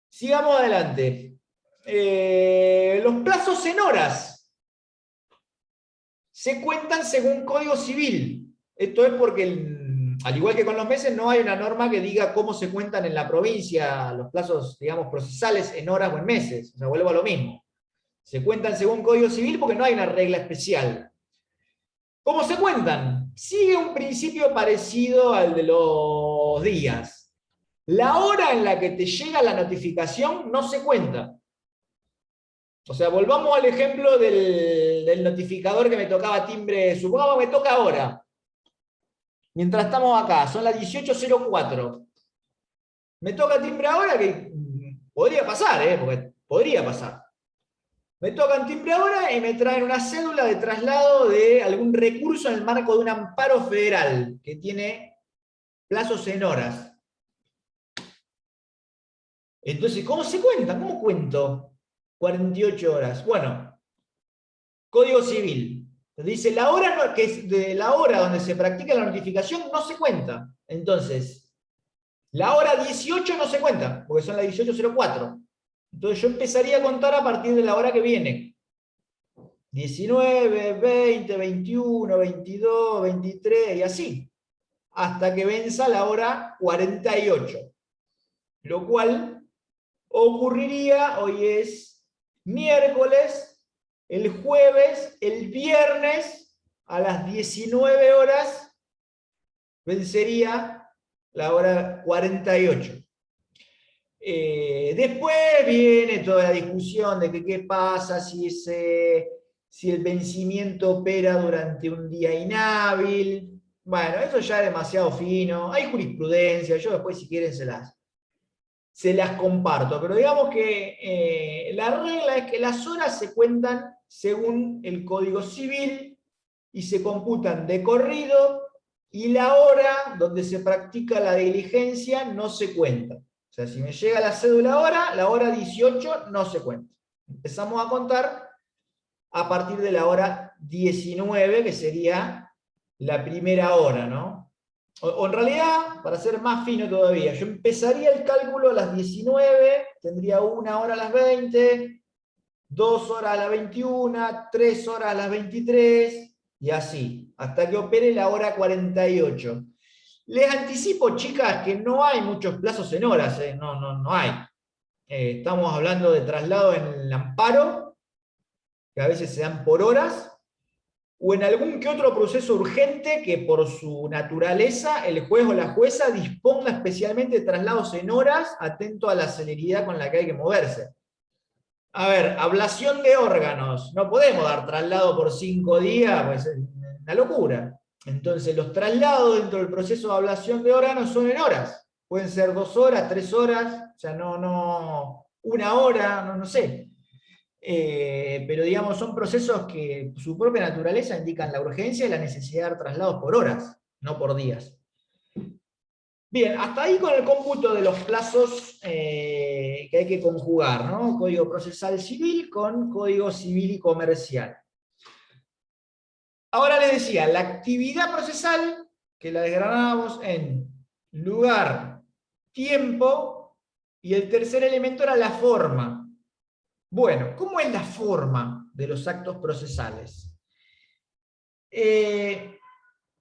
Sigamos adelante. Los plazos en horas se cuentan según Código Civil. Esto es porque, al igual que con los meses, no hay una norma que diga cómo se cuentan en la provincia los plazos, digamos, procesales en horas o en meses. O sea, vuelvo a lo mismo. Se cuentan según Código Civil porque no hay una regla especial. ¿Cómo se cuentan? Sigue un principio parecido al de los días. La hora en la que te llega la notificación no se cuenta. O sea, volvamos al ejemplo del notificador que me tocaba timbre. Supongamos que me toca ahora. Mientras estamos acá, son las 18:04. Me toca timbre ahora, que podría pasar, porque podría pasar. Me tocan timbre ahora y me traen una cédula de traslado de algún recurso en el marco de un amparo federal que tiene plazos en horas. Entonces, ¿cómo se cuenta? ¿Cómo cuento 48 horas? Bueno, Código Civil. Dice, la hora que es de la hora donde se practica la notificación no se cuenta. Entonces, la hora 18 no se cuenta, porque son las 18:04. Entonces yo empezaría a contar a partir de la hora que viene. 19, 20, 21, 22, 23 y así. Hasta que venza la hora 48. Lo cual ocurriría, hoy es miércoles, el jueves, el viernes, a las 19 horas, vencería la hora 48. Después viene toda la discusión de que qué pasa si el vencimiento opera durante un día inhábil. Bueno, eso ya es demasiado fino. Hay jurisprudencia, yo después si quieren se las comparto. Pero digamos que la regla es que las horas se cuentan según el Código Civil y se computan de corrido, y la hora donde se practica la diligencia no se cuenta. O sea, si me llega la cédula ahora, la hora 18 no se cuenta. Empezamos a contar a partir de la hora 19, que sería la primera hora, ¿no? O en realidad, para ser más fino todavía, yo empezaría el cálculo a las 19, tendría 1 hora a las 20, 2 horas a las 21, 3 horas a las 23, y así, hasta que opere la hora 48. Les anticipo, chicas, que no hay muchos plazos en horas, no hay. Estamos hablando de traslado en el amparo, que a veces se dan por horas, o en algún que otro proceso urgente que por su naturaleza el juez o la jueza disponga especialmente de traslados en horas, atento a la celeridad con la que hay que moverse. A ver, ablación de órganos. No podemos dar traslado por 5 días, pues es una locura. Entonces, los traslados dentro del proceso de ablación de órganos son en horas. Pueden ser 2 horas, 3 horas, o sea, no, 1 hora, no sé. Pero digamos, son procesos que su propia naturaleza indican la urgencia y la necesidad de dar traslados por horas, no por días. Bien, hasta ahí con el cómputo de los plazos que hay que conjugar, ¿no? Código procesal civil con código civil y comercial. Ahora les decía, la actividad procesal, que la desgranábamos en lugar, tiempo, y el tercer elemento era la forma. Bueno, ¿cómo es la forma de los actos procesales?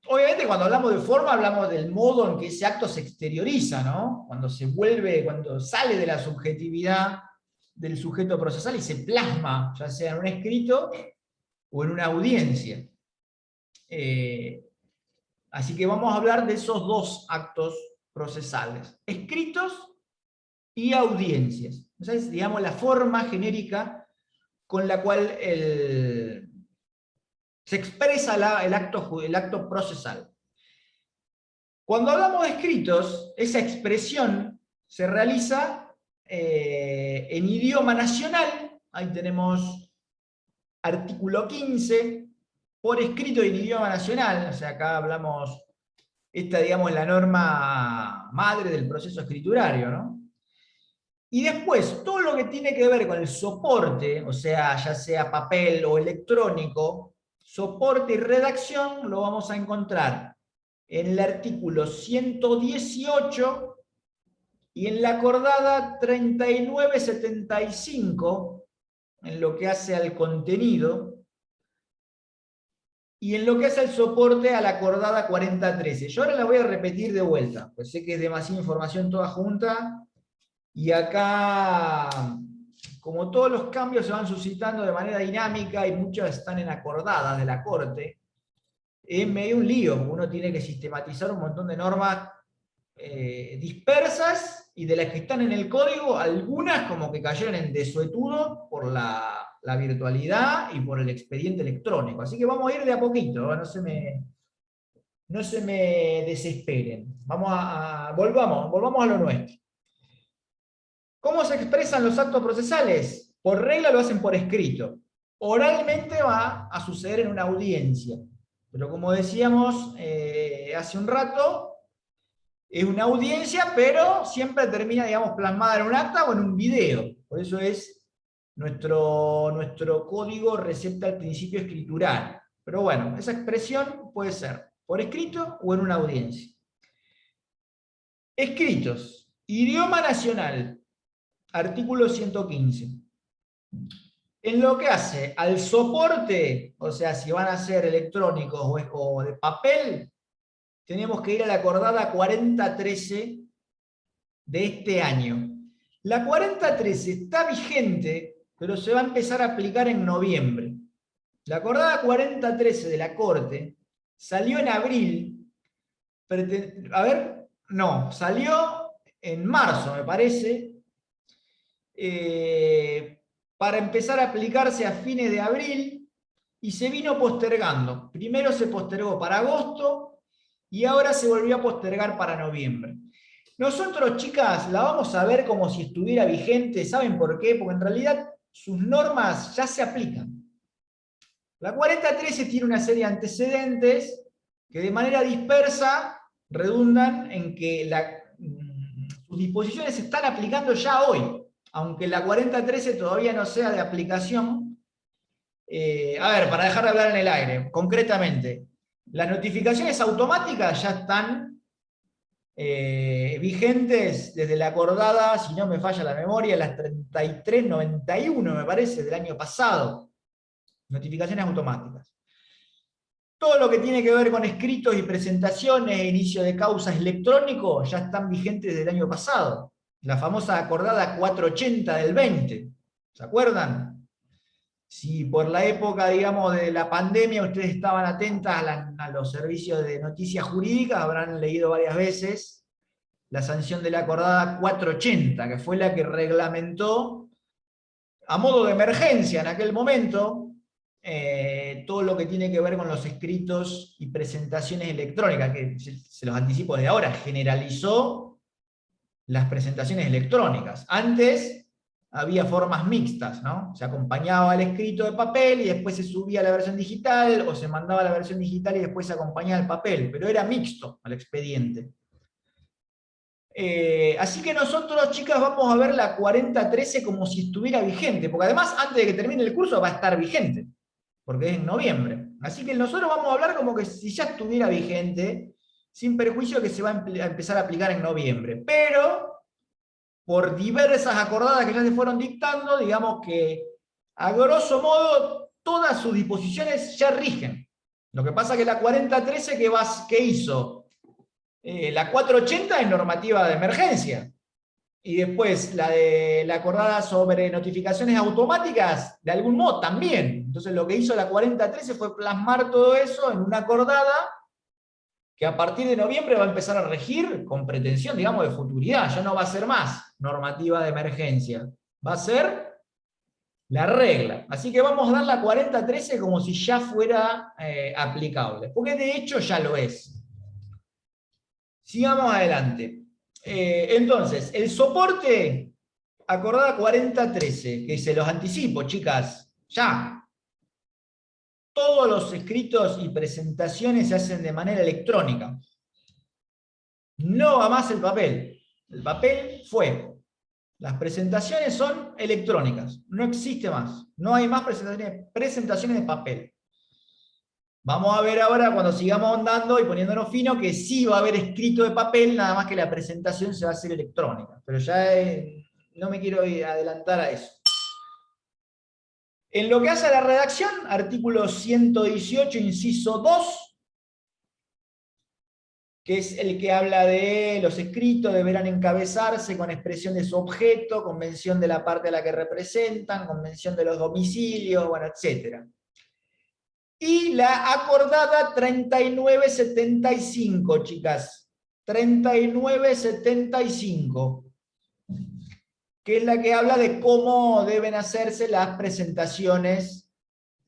Obviamente cuando hablamos de forma hablamos del modo en que ese acto se exterioriza, ¿no? Cuando sale de la subjetividad del sujeto procesal y se plasma, ya sea en un escrito o en una audiencia. Así que vamos a hablar de esos dos actos procesales, escritos y audiencias. Esa es, digamos, la forma genérica con la cual se expresa el acto procesal. Cuando hablamos de escritos, esa expresión se realiza en idioma nacional. Ahí tenemos artículo 15, por escrito en idioma nacional. O sea, acá hablamos, esta digamos es la norma madre del proceso escriturario, ¿no? Y después, todo lo que tiene que ver con el soporte, o sea, ya sea papel o electrónico, soporte y redacción, lo vamos a encontrar en el artículo 118 y en la acordada 3975, en lo que hace al contenido, y en lo que hace al soporte a la acordada 4013. Yo ahora la voy a repetir de vuelta, pues sé que es demasiada información toda junta, y acá, como todos los cambios se van suscitando de manera dinámica y muchas están en acordadas de la Corte, es medio un lío, uno tiene que sistematizar un montón de normas dispersas, y de las que están en el código, algunas como que cayeron en desuetudo por la virtualidad y por el expediente electrónico. Así que vamos a ir de a poquito, no se me desesperen. Volvamos a lo nuestro. ¿Cómo se expresan los actos procesales? Por regla lo hacen por escrito. Oralmente va a suceder en una audiencia. Pero como decíamos hace un rato, es una audiencia, pero siempre termina, digamos, plasmada en un acta o en un video. Por eso es nuestro código recepta el principio escritural. Pero bueno, esa expresión puede ser por escrito o en una audiencia. Escritos. Idioma nacional. Artículo 115. En lo que hace al soporte, o sea, si van a ser electrónicos o de papel, tenemos que ir a la acordada 4013 de este año. La 4013 está vigente, pero se va a empezar a aplicar en noviembre. La acordada 4013 de la Corte salió en abril, salió en marzo, me parece, para empezar a aplicarse a fines de abril, y se vino postergando. Primero se postergó para agosto y ahora se volvió a postergar para noviembre. Nosotros, chicas, la vamos a ver como si estuviera vigente. ¿Saben por qué? Porque en realidad sus normas ya se aplican. La 4013 tiene una serie de antecedentes que de manera dispersa redundan en que sus disposiciones se están aplicando ya hoy, aunque la 4013 todavía no sea de aplicación. A ver, para dejar de hablar en el aire, concretamente, las notificaciones automáticas ya están vigentes desde la acordada, si no me falla la memoria, las 3391, me parece, del año pasado. Notificaciones automáticas. Todo lo que tiene que ver con escritos y presentaciones e inicio de causas electrónicos ya están vigentes desde el año pasado. La famosa acordada 480 del 20. ¿Se acuerdan? Si por la época, digamos, de la pandemia ustedes estaban atentas a los servicios de noticias jurídicas, habrán leído varias veces la sanción de la acordada 480, que fue la que reglamentó a modo de emergencia en aquel momento, todo lo que tiene que ver con los escritos y presentaciones electrónicas, que se los anticipo desde ahora, generalizó las presentaciones electrónicas. Antes había formas mixtas, ¿no? Se acompañaba el escrito de papel y después se subía a la versión digital, o se mandaba a la versión digital y después se acompañaba el papel, pero era mixto al expediente. Así que nosotros, chicas, vamos a ver la 4013 como si estuviera vigente, porque además antes de que termine el curso va a estar vigente, porque es en noviembre. Así que nosotros vamos a hablar como que si ya estuviera vigente, sin perjuicio que se va a empezar a aplicar en noviembre. Pero, por diversas acordadas que ya se fueron dictando, digamos que, a grosso modo, todas sus disposiciones ya rigen. Lo que pasa es que la 4013, ¿qué hizo? La 480 es normativa de emergencia. Y después la acordada sobre notificaciones automáticas, de algún modo también. Entonces lo que hizo la 4013 fue plasmar todo eso en una acordada que a partir de noviembre va a empezar a regir con pretensión, digamos, de futuridad. Ya no va a ser más normativa de emergencia. Va a ser la regla. Así que vamos a dar la 4013 como si ya fuera aplicable. Porque de hecho ya lo es. Sigamos adelante. Entonces, el soporte, acordada 4013, que se los anticipo, chicas, ya. Todos los escritos y presentaciones se hacen de manera electrónica. No va más el papel. El papel fue. Las presentaciones son electrónicas. No existe más. No hay más presentaciones de papel. Vamos a ver ahora, cuando sigamos andando y poniéndonos fino, que sí va a haber escrito de papel, nada más que la presentación se va a hacer electrónica. Pero ya no me quiero adelantar a eso. En lo que hace a la redacción, artículo 118, inciso 2, que es el que habla de los escritos deberán encabezarse con expresión de su objeto, con mención de la parte a la que representan, con mención de los domicilios, bueno, etc. Y la acordada 3975, chicas. 3975. Que es la que habla de cómo deben hacerse las presentaciones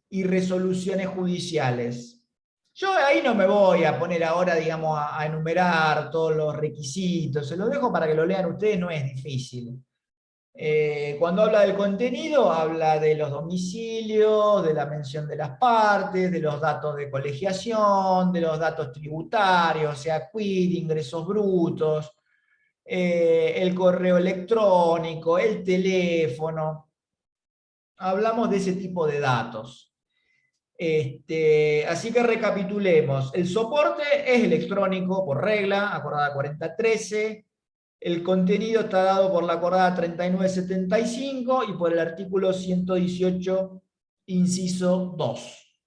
y resoluciones judiciales. Yo ahí no me voy a poner ahora, digamos, a enumerar todos los requisitos. Se los dejo para que lo lean ustedes, no es difícil. Cuando habla del contenido, habla de los domicilios, de la mención de las partes, de los datos de colegiación, de los datos tributarios, o sea, quid, ingresos brutos, el correo electrónico, el teléfono. Hablamos de ese tipo de datos. Así que recapitulemos. El soporte es electrónico por regla, acordada 4013. El contenido está dado por la acordada 3975 y por el artículo 118, inciso 2.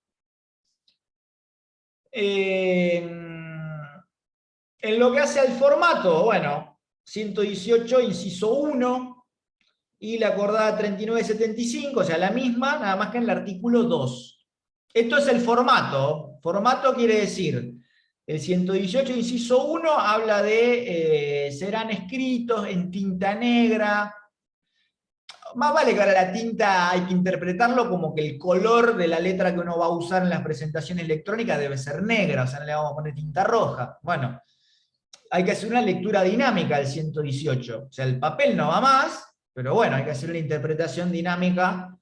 En lo que hace al formato, bueno, 118, inciso 1, y la acordada 3975, o sea, la misma, nada más que en el artículo 2. Esto es el formato. Formato quiere decir, el 118, inciso 1, habla de serán escritos en tinta negra. Más vale que ahora la tinta hay que interpretarlo como que el color de la letra que uno va a usar en las presentaciones electrónicas debe ser negra, o sea, no le vamos a poner tinta roja. Bueno, hay que hacer una lectura dinámica del 118. O sea, el papel no va más, pero bueno, hay que hacer una interpretación dinámica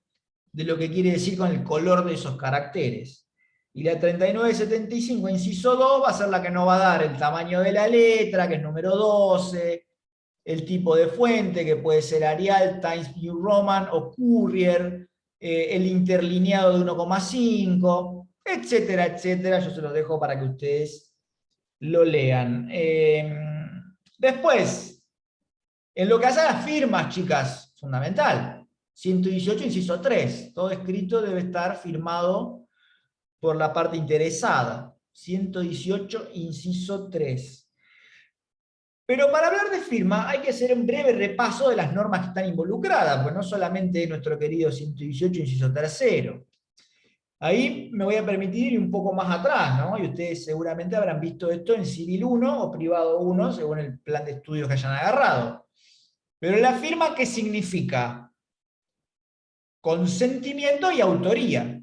de lo que quiere decir con el color de esos caracteres. Y la 3975, inciso 2, va a ser la que nos va a dar el tamaño de la letra, que es número 12, el tipo de fuente, que puede ser Arial, Times New Roman o Courier, el interlineado de 1,5, etcétera, etcétera. Yo se los dejo para que ustedes lo lean. Después, en lo que hace a las firmas, chicas, fundamental. 118, inciso 3. Todo escrito debe estar firmado por la parte interesada. 118, inciso 3. Pero para hablar de firma hay que hacer un breve repaso de las normas que están involucradas, pues no solamente nuestro querido 118, inciso 3. Ahí me voy a permitir ir un poco más atrás, ¿no? Y ustedes seguramente habrán visto esto en Civil 1 o Privado 1, según el plan de estudios que hayan agarrado. Pero la firma, ¿qué significa? consentimiento y autoría,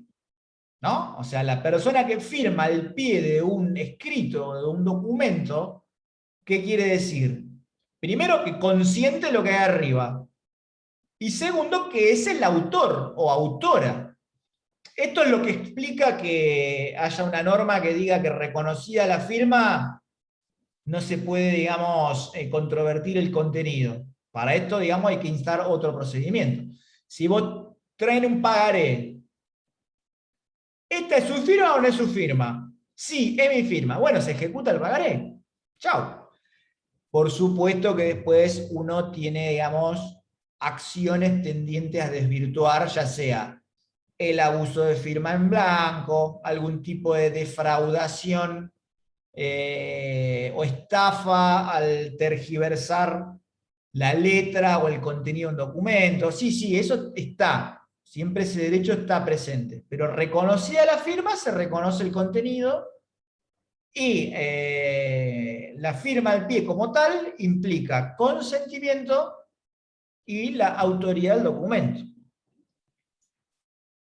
¿no? O sea, la persona que firma al pie de un escrito, de un documento, ¿qué quiere decir? Primero, que consiente lo que hay arriba. Y segundo, que es el autor o autora. Esto es lo que explica que haya una norma que diga que reconocida la firma, no se puede, digamos, controvertir el contenido. Para esto, digamos, hay que instar otro procedimiento. Si vos traen un pagaré, ¿esta es su firma o no es su firma? Sí, es mi firma. Bueno, se ejecuta el pagaré. Chau. Por supuesto que después uno tiene, digamos, acciones tendientes a desvirtuar, ya sea el abuso de firma en blanco, algún tipo de defraudación o estafa al tergiversar la letra o el contenido de un documento. Sí, sí, eso está. Siempre ese derecho está presente. Pero reconocida la firma, se reconoce el contenido y la firma al pie como tal implica consentimiento y la autoría del documento.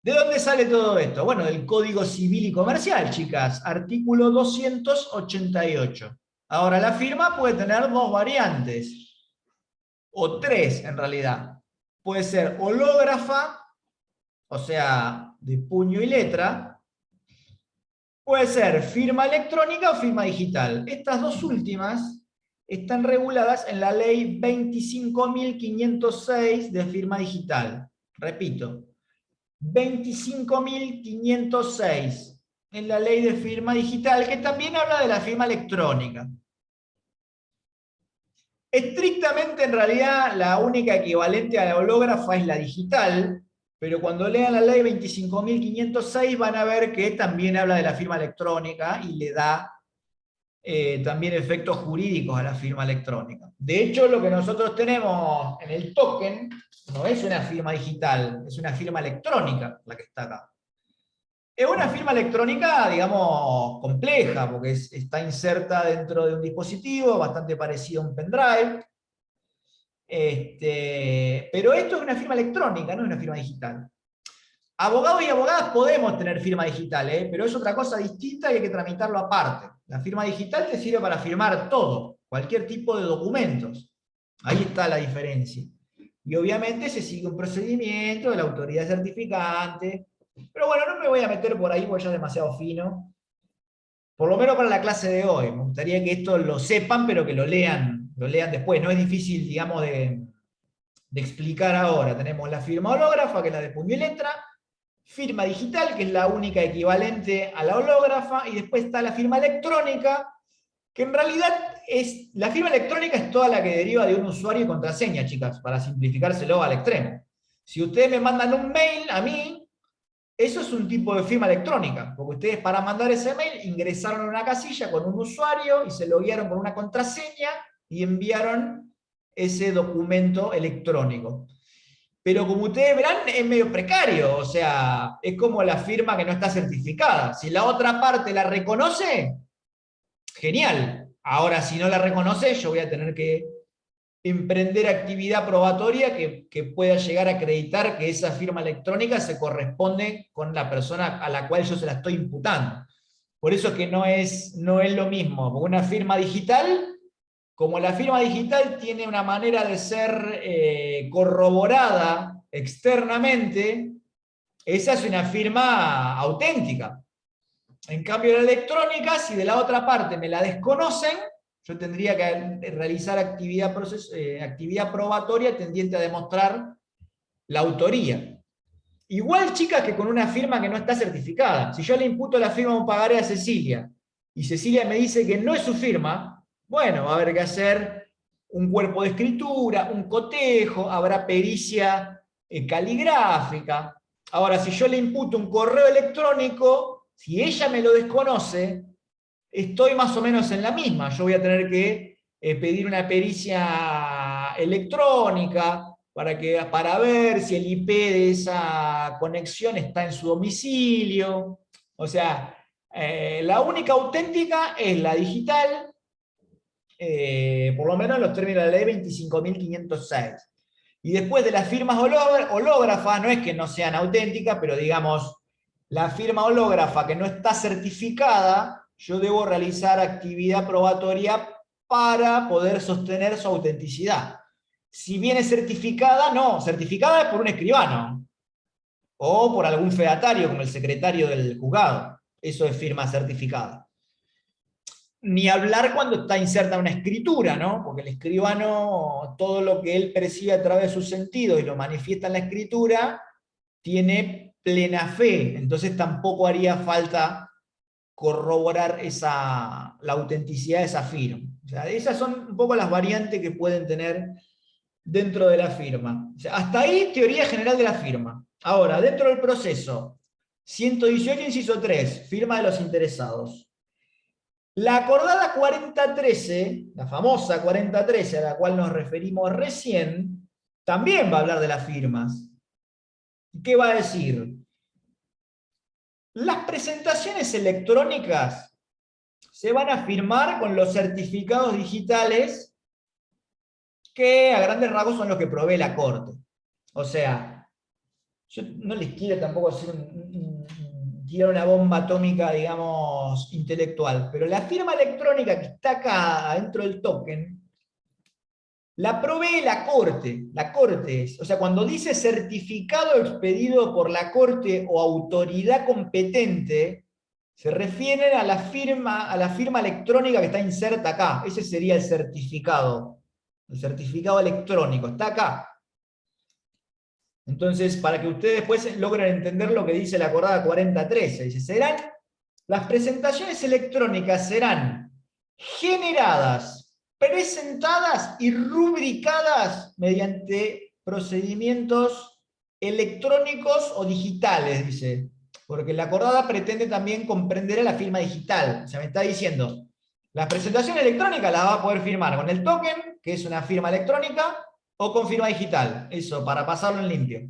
¿De dónde sale todo esto? Bueno, del Código Civil y Comercial, chicas, artículo 288. Ahora, la firma puede tener dos variantes, o tres en realidad. Puede ser hológrafa, o sea, de puño y letra. Puede ser firma electrónica o firma digital. Estas dos últimas están reguladas en la ley 25.506 de firma digital. Repito, 25.506 en la ley de firma digital, que también habla de la firma electrónica. Estrictamente, en realidad, la única equivalente a la hológrafa es la digital, pero cuando lean la ley 25.506 van a ver que también habla de la firma electrónica y le da también efectos jurídicos a la firma electrónica. De hecho, lo que nosotros tenemos en el token no es una firma digital, es una firma electrónica la que está acá. Es una firma electrónica, digamos, compleja, porque está inserta dentro de un dispositivo, bastante parecido a un pendrive. Pero esto es una firma electrónica, no es una firma digital. Abogados y abogadas podemos tener firma digital, pero es otra cosa distinta y hay que tramitarlo aparte. La firma digital te sirve para firmar todo, cualquier tipo de documentos. Ahí está la diferencia. Y obviamente se sigue un procedimiento de la autoridad certificante. Pero bueno, no me voy a meter por ahí porque ya es demasiado fino. Por lo menos para la clase de hoy. Me gustaría que esto lo sepan, pero que lo lean después. No es difícil, digamos, de explicar ahora. Tenemos la firma hológrafa, que es la de puño y letra, firma digital, que es la única equivalente a la hológrafa, y después está la firma electrónica, que en realidad la firma electrónica es toda la que deriva de un usuario y contraseña, chicas, para simplificárselo al extremo. Si ustedes me mandan un mail a mí, eso es un tipo de firma electrónica, porque ustedes para mandar ese mail ingresaron a una casilla con un usuario y se loguearon con una contraseña y enviaron ese documento electrónico. Pero como ustedes verán, es medio precario, o sea, es como la firma que no está certificada. Si la otra parte la reconoce, genial. Ahora, si no la reconoce, yo voy a tener que emprender actividad probatoria que pueda llegar a acreditar que esa firma electrónica se corresponde con la persona a la cual yo se la estoy imputando. Por eso es que no es lo mismo. Una firma digital, como la firma digital tiene una manera de ser corroborada externamente, esa es una firma auténtica. En cambio, la electrónica, si de la otra parte me la desconocen, yo tendría que realizar actividad probatoria tendiente a demostrar la autoría. Igual, chicas, que con una firma que no está certificada. Si yo le imputo la firma de un pagaré a Cecilia, y Cecilia me dice que no es su firma, bueno, va a haber que hacer un cuerpo de escritura, un cotejo, habrá pericia caligráfica. Ahora, si yo le imputo un correo electrónico, si ella me lo desconoce, estoy más o menos en la misma. Yo voy a tener que pedir una pericia electrónica para ver si el IP de esa conexión está en su domicilio. O sea, la única auténtica es la digital, por lo menos en los términos de la ley 25.506. Y después de las firmas hológrafas, no es que no sean auténticas, pero digamos, la firma hológrafa que no está certificada, yo debo realizar actividad probatoria para poder sostener su autenticidad. Si viene certificada, no, certificada es por un escribano, o por algún fedatario, como el secretario del juzgado. Eso es firma certificada. Ni hablar cuando está inserta una escritura, ¿no? Porque el escribano, todo lo que él percibe a través de sus sentidos y lo manifiesta en la escritura, tiene plena fe. Entonces tampoco haría falta corroborar la autenticidad de esa firma. O sea, esas son un poco las variantes que pueden tener dentro de la firma. O sea, hasta ahí, teoría general de la firma. Ahora, dentro del proceso, 118, inciso 3, firma de los interesados. La acordada 4013, la famosa 4013 a la cual nos referimos recién, también va a hablar de las firmas. ¿Qué va a decir? Las presentaciones electrónicas se van a firmar con los certificados digitales que a grandes rasgos son los que provee la Corte. O sea, yo no les quiero tampoco hacer tirar una bomba atómica, digamos, intelectual, pero la firma electrónica que está acá adentro del token, la provee la Corte. La Corte es, o sea, cuando dice certificado expedido por la Corte o autoridad competente, se refieren a la firma electrónica que está inserta acá. Ese sería el certificado electrónico, está acá. Entonces, para que ustedes después logren entender lo que dice la acordada 4013, dice, las presentaciones electrónicas serán generadas, presentadas y rubricadas mediante procedimientos electrónicos o digitales, dice. Porque la acordada pretende también comprender a la firma digital. O sea, me está diciendo, la presentación electrónica la va a poder firmar con el token, que es una firma electrónica, o con firma digital. Eso, para pasarlo en limpio.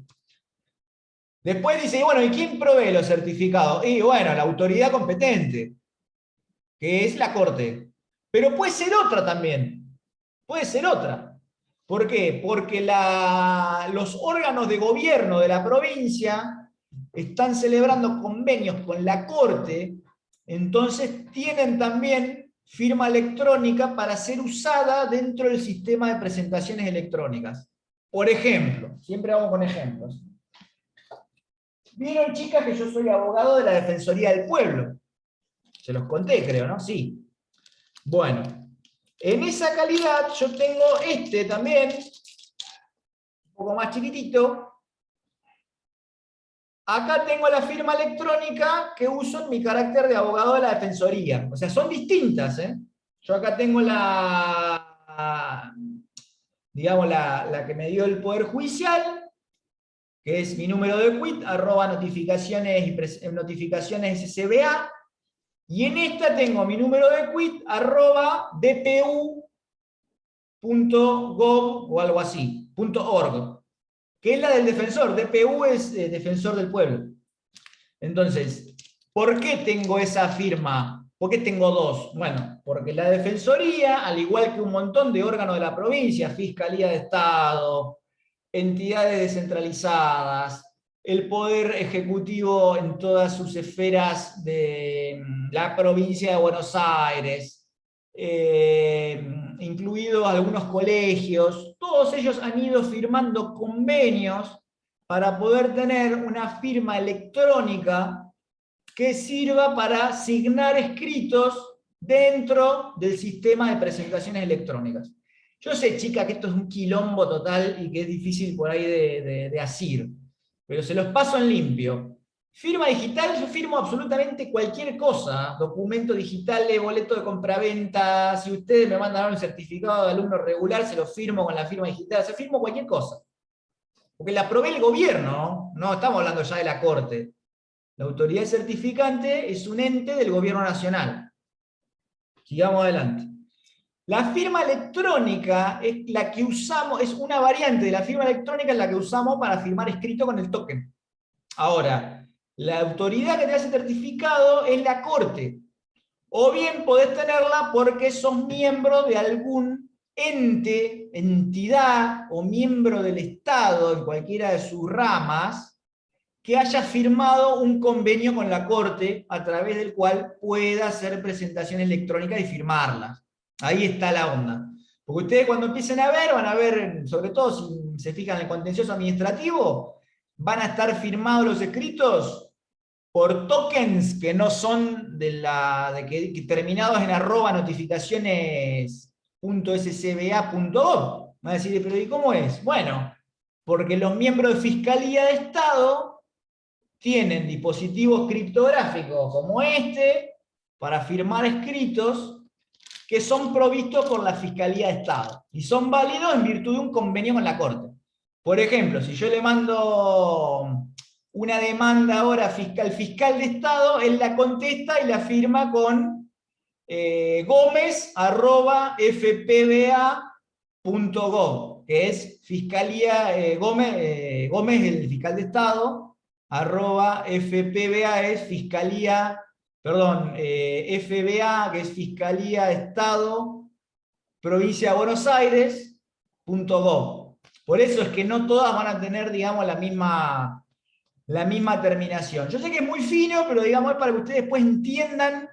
Después dice, bueno, ¿y quién provee los certificados? Y bueno, la autoridad competente, que es la Corte. Pero puede ser otra también. Puede ser otra. ¿Por qué? Porque los órganos de gobierno de la provincia están celebrando convenios con la Corte, entonces tienen también firma electrónica para ser usada dentro del sistema de presentaciones electrónicas. Por ejemplo, siempre vamos con ejemplos. Vieron, chicas, que yo soy abogado de la Defensoría del Pueblo. Se los conté, creo, ¿no? Sí. Bueno, en esa calidad yo tengo también, un poco más chiquitito. Acá tengo la firma electrónica que uso en mi carácter de abogado de la Defensoría. O sea, son distintas, ¿eh? Yo acá tengo digamos, la que me dio el Poder Judicial, que es mi número de quit, @notificaciones SCBA, y en esta tengo mi número de quit, @dpu.gov o algo así, .org, que es la del defensor. DPU es defensor del pueblo. Entonces, ¿por qué tengo esa firma? ¿Por qué tengo dos? Bueno, porque la Defensoría, al igual que un montón de órganos de la provincia, Fiscalía de Estado, entidades descentralizadas, el Poder Ejecutivo en todas sus esferas de la provincia de Buenos Aires, incluidos algunos colegios, todos ellos han ido firmando convenios para poder tener una firma electrónica que sirva para signar escritos dentro del sistema de presentaciones electrónicas. Yo sé, chica, que esto es un quilombo total y que es difícil por ahí de asir, pero se los paso en limpio. Firma digital, yo firmo absolutamente cualquier cosa, documento digital, boleto de compraventa, si ustedes me mandan un certificado de alumno regular, se lo firmo con la firma digital, se firmo cualquier cosa. Porque la provee el gobierno, no estamos hablando ya de la Corte. La autoridad certificante es un ente del gobierno nacional. Sigamos adelante. La firma electrónica es la que usamos, es una variante de la firma electrónica en la que usamos para firmar escrito con el token. Ahora, la autoridad que te hace certificado es la Corte. O bien podés tenerla porque sos miembro de algún ente, entidad o miembro del Estado en cualquiera de sus ramas que haya firmado un convenio con la Corte a través del cual pueda hacer presentación electrónica y firmarlas. Ahí está la onda. Porque ustedes cuando empiecen a ver, van a ver, sobre todo si se fijan en el contencioso administrativo, van a estar firmados los escritos por tokens que no son que terminados en @notificaciones.scba.gov. Van a decir, pero ¿y cómo es? Bueno, porque los miembros de Fiscalía de Estado tienen dispositivos criptográficos como este para firmar escritos que son provistos por la Fiscalía de Estado y son válidos en virtud de un convenio con la Corte. Por ejemplo, si yo le mando una demanda ahora al fiscal de Estado, él la contesta y la firma con gómez@fpba.gov, que es Fiscalía, Gómez, el fiscal de Estado, @fpba es Fiscalía, perdón, FBA, que es Fiscalía de Estado, Provincia de Buenos Aires, .gov. Por eso es que no todas van a tener, digamos, la misma terminación. Yo sé que es muy fino, pero digamos es para que ustedes después entiendan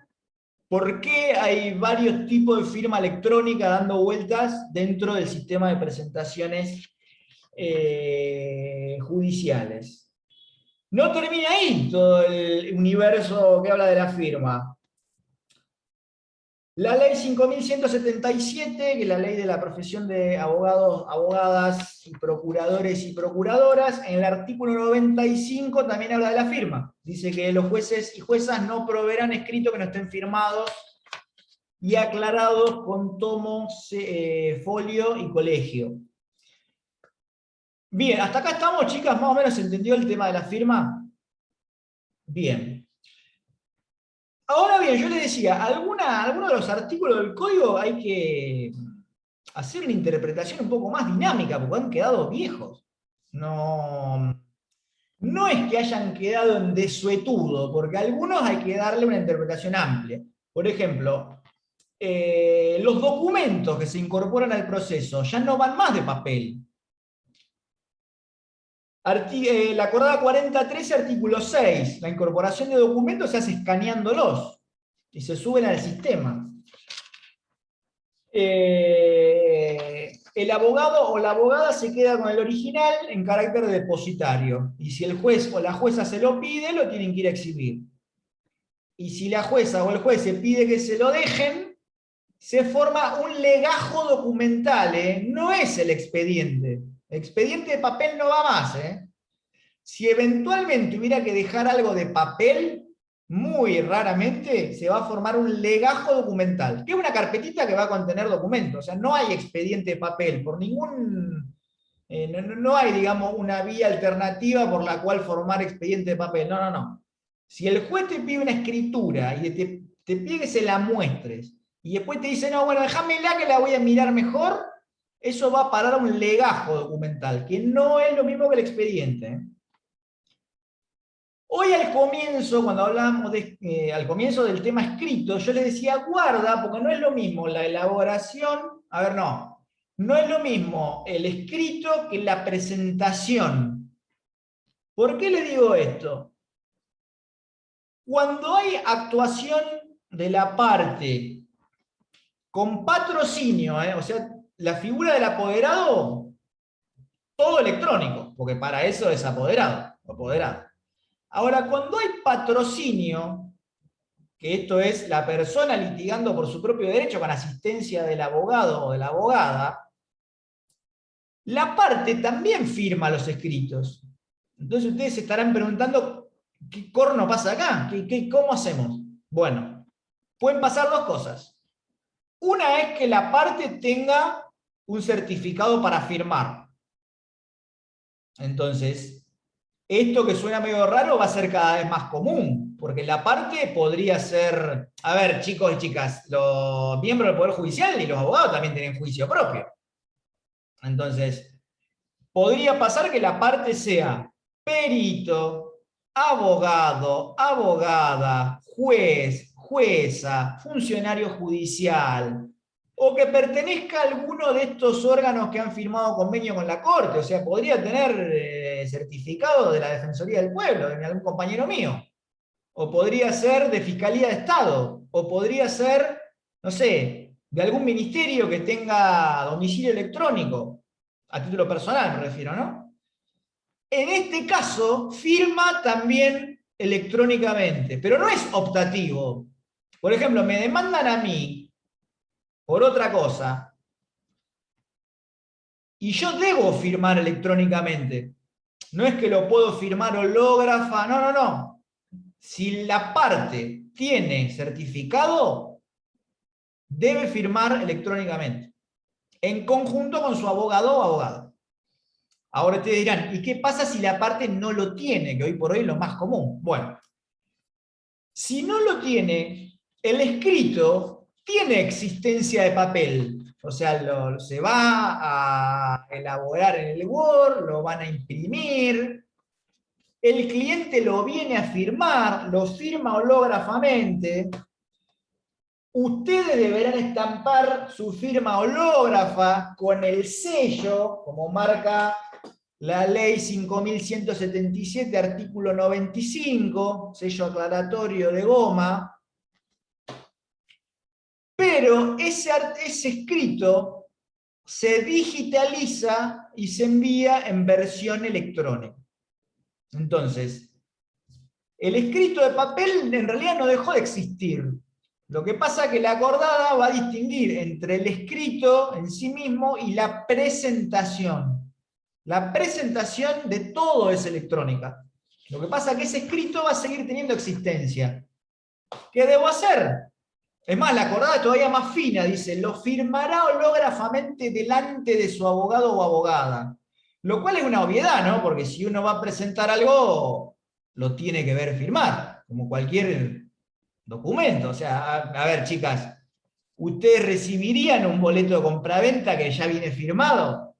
por qué hay varios tipos de firma electrónica dando vueltas dentro del sistema de presentaciones judiciales. No termina ahí todo el universo que habla de la firma. La ley 5177, que es la ley de la profesión de abogados, abogadas, y procuradores y procuradoras, en el artículo 95 también habla de la firma. Dice que los jueces y juezas no proveerán escritos que no estén firmados y aclarados con tomo, folio y colegio. Bien, hasta acá estamos, chicas, más o menos se entendió el tema de la firma. Bien. Ahora bien, yo les decía, algunos de los artículos del código hay que hacer una interpretación un poco más dinámica, porque han quedado viejos. No es que hayan quedado en desuetudo, porque a algunos hay que darle una interpretación amplia. Por ejemplo, los documentos que se incorporan al proceso ya no van más de papel. La acordada 4013, artículo 6. La incorporación de documentos se hace escaneándolos y se suben al sistema. El abogado o la abogada se queda con el original en carácter de depositario. Y si el juez o la jueza se lo pide, lo tienen que ir a exhibir. Y si la jueza o el juez se pide que se lo dejen, se forma un legajo documental, ¿eh? No es el expediente. El expediente de papel no va más, ¿eh? Si eventualmente hubiera que dejar algo de papel, muy raramente se va a formar un legajo documental, que es una carpetita que va a contener documentos. O sea, no hay expediente de papel, por ningún... no hay, digamos, una vía alternativa por la cual formar expediente de papel. No, no, no. Si el juez te pide una escritura y te pide que se la muestres, y después te dice, no, bueno, déjamela que la voy a mirar mejor, eso va a parar a un legajo documental, que no es lo mismo que el expediente, ¿eh? Hoy al comienzo, cuando hablamos al comienzo del tema escrito, yo les decía guarda, porque no es lo mismo la elaboración, no es lo mismo el escrito que la presentación. ¿Por qué les digo esto? Cuando hay actuación de la parte con patrocinio, o sea, la figura del apoderado, todo electrónico, porque para eso es apoderado. Ahora, cuando hay patrocinio, que esto es la persona litigando por su propio derecho con asistencia del abogado o de la abogada, la parte también firma los escritos. Entonces ustedes se estarán preguntando, ¿qué corno pasa acá? ¿Cómo hacemos? Bueno, pueden pasar dos cosas. Una es que la parte tenga un certificado para firmar. Entonces, esto que suena medio raro va a ser cada vez más común, porque la parte podría ser, a ver, chicos y chicas, los miembros del Poder Judicial y los abogados también tienen juicio propio. Entonces, podría pasar que la parte sea perito, abogado, abogada, juez, jueza, funcionario judicial, o que pertenezca a alguno de estos órganos que han firmado convenio con la Corte. O sea, podría tener certificado de la Defensoría del Pueblo, de algún compañero mío. O podría ser de Fiscalía de Estado. O podría ser, no sé, de algún ministerio que tenga domicilio electrónico. A título personal me refiero, ¿no? En este caso, firma también electrónicamente, pero no es optativo. Por ejemplo, me demandan a mí por otra cosa, y yo debo firmar electrónicamente. No es que lo puedo firmar hológrafa, no, no, no. Si la parte tiene certificado, debe firmar electrónicamente, en conjunto con su abogado o abogada. Ahora ustedes dirán, ¿y qué pasa si la parte no lo tiene? Que hoy por hoy es lo más común. Bueno, si no lo tiene, el escrito tiene existencia de papel. O sea, se va a elaborar en el Word, lo van a imprimir, el cliente lo viene a firmar, lo firma hológrafamente, ustedes deberán estampar su firma hológrafa con el sello, como marca la ley 5177, artículo 95, sello aclaratorio de goma. Pero ese escrito se digitaliza y se envía en versión electrónica. Entonces, el escrito de papel en realidad no dejó de existir. Lo que pasa es que la acordada va a distinguir entre el escrito en sí mismo y la presentación. La presentación de todo es electrónica. Lo que pasa es que ese escrito va a seguir teniendo existencia. ¿Qué debo hacer? Es más, la acordada es todavía más fina, dice, lo firmará hológrafamente delante de su abogado o abogada. Lo cual es una obviedad, ¿no? Porque si uno va a presentar algo, lo tiene que ver firmar, como cualquier documento. O sea, a ver, chicas, ¿ustedes recibirían un boleto de compraventa que ya viene firmado?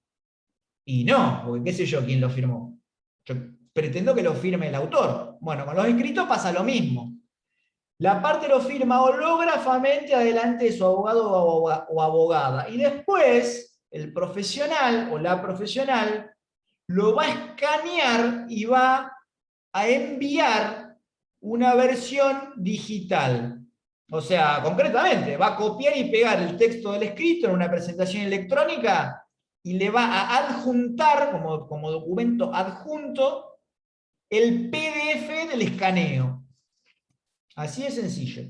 Y no, porque qué sé yo quién lo firmó. Yo pretendo que lo firme el autor. Bueno, con los escritos pasa lo mismo. La parte lo firma hológrafamente adelante de su abogado o abogada. Y después, el profesional o la profesional lo va a escanear y va a enviar una versión digital. O sea, concretamente, va a copiar y pegar el texto del escrito en una presentación electrónica y le va a adjuntar, como documento adjunto, el PDF del escaneo. Así de sencillo.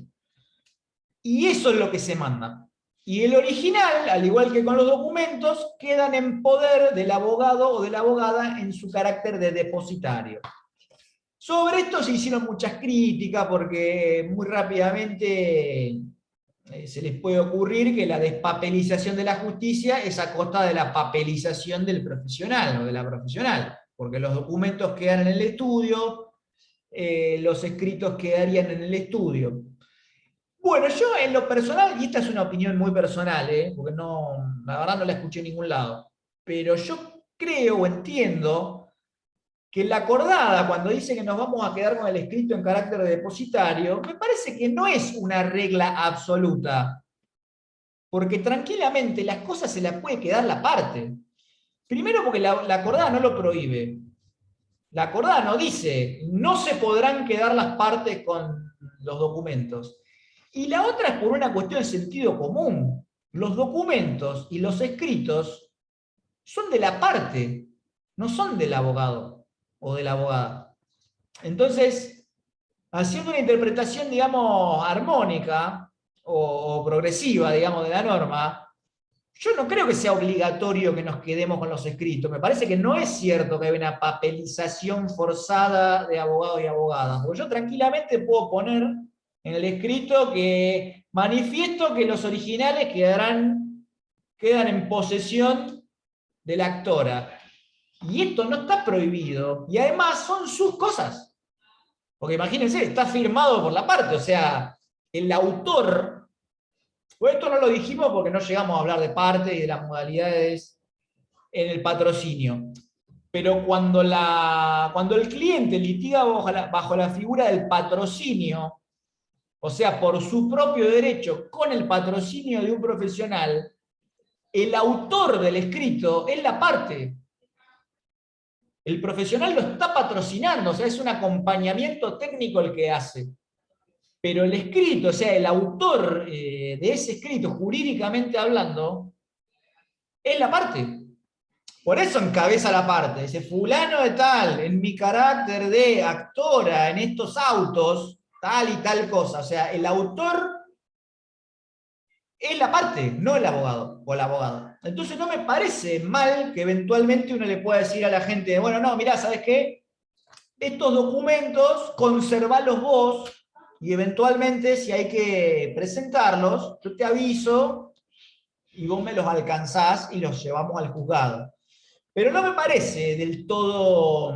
Y eso es lo que se manda. Y el original, al igual que con los documentos, quedan en poder del abogado o de la abogada en su carácter de depositario. Sobre esto se hicieron muchas críticas porque muy rápidamente se les puede ocurrir que la despapelización de la justicia es a costa de la papelización del profesional o de la profesional, porque los documentos quedan en el estudio, los escritos quedarían en el estudio. Bueno, yo en lo personal, y esta es una opinión muy personal, porque no, la verdad no la escuché en ningún lado, pero yo creo o entiendo que la acordada, cuando dice que nos vamos a quedar con el escrito en carácter de depositario, me parece que no es una regla absoluta, porque tranquilamente las cosas se las puede quedar la parte. Primero porque la acordada no lo prohíbe. La acordada no dice, no se podrán quedar las partes con los documentos. Y la otra es por una cuestión de sentido común. Los documentos y los escritos son de la parte, no son del abogado o de la abogada. Entonces, haciendo una interpretación, digamos, armónica o progresiva, digamos, de la norma, yo no creo que sea obligatorio que nos quedemos con los escritos. Me parece que no es cierto que haya una papelización forzada de abogados y abogadas. Porque yo tranquilamente puedo poner en el escrito que manifiesto que los originales quedan en posesión de la actora. Y esto no está prohibido. Y además son sus cosas. Porque imagínense, está firmado por la parte. O sea, el autor... Pues esto no lo dijimos porque no llegamos a hablar de parte y de las modalidades en el patrocinio. Pero cuando el cliente litiga bajo la figura del patrocinio, o sea, por su propio derecho, con el patrocinio de un profesional, el autor del escrito es la parte. El profesional lo está patrocinando, o sea, es un acompañamiento técnico el que hace. Pero el escrito, o sea, el autor de ese escrito, jurídicamente hablando, es la parte. Por eso encabeza la parte. Dice, fulano de tal, en mi carácter de actora en estos autos, tal y tal cosa. O sea, el autor es la parte, no el abogado o la abogada. Entonces no me parece mal que eventualmente uno le pueda decir a la gente, bueno, no, mirá, ¿sabes qué? Estos documentos, conservalos vos, y eventualmente, si hay que presentarlos, yo te aviso y vos me los alcanzás y los llevamos al juzgado. Pero no me parece del todo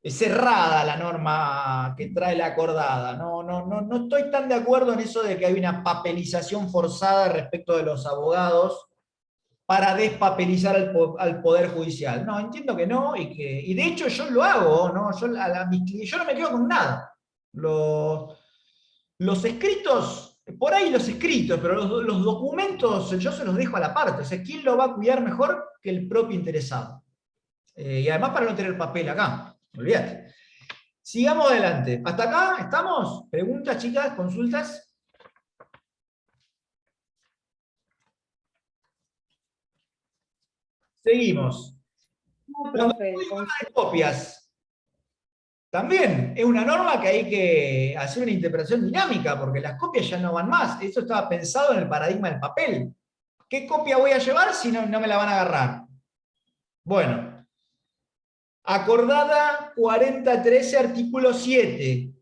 cerrada la norma que trae la acordada. No estoy tan de acuerdo en eso de que hay una papelización forzada respecto de los abogados para despapelizar al Poder Judicial. No, entiendo que no, y de hecho yo lo hago, ¿no? Yo no me quedo con nada. Los escritos, por ahí los escritos, pero los documentos yo se los dejo a la parte. O sea, ¿quién lo va a cuidar mejor que el propio interesado? Y además para no tener papel acá, olvídate. Sigamos adelante. ¿Hasta acá estamos? ¿Preguntas, chicas? ¿Consultas? Seguimos. No, Los profe, de copias. También es una norma que hay que hacer una interpretación dinámica, porque las copias ya no van más. Eso estaba pensado en el paradigma del papel. ¿Qué copia voy a llevar si no me la van a agarrar? Bueno, acordada 4013, artículo 7.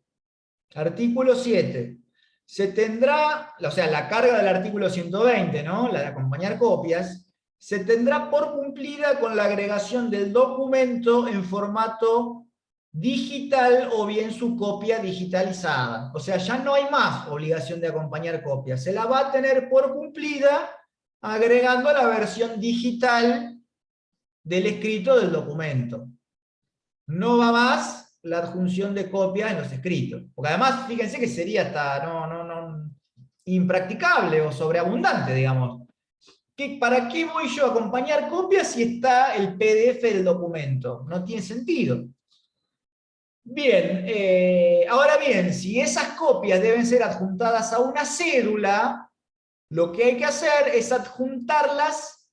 Artículo 7. Se tendrá, o sea, la carga del artículo 120, ¿no? La de acompañar copias, se tendrá por cumplida con la agregación del documento en formato digital o bien su copia digitalizada. O sea, ya no hay más obligación de acompañar copias. Se la va a tener por cumplida agregando la versión digital del escrito del documento. No va más la adjunción de copias en los escritos. Porque además, fíjense que sería hasta impracticable o sobreabundante, digamos. ¿Para qué voy yo a acompañar copias si está el PDF del documento? No tiene sentido. Bien, ahora bien, si esas copias deben ser adjuntadas a una cédula, lo que hay que hacer es adjuntarlas,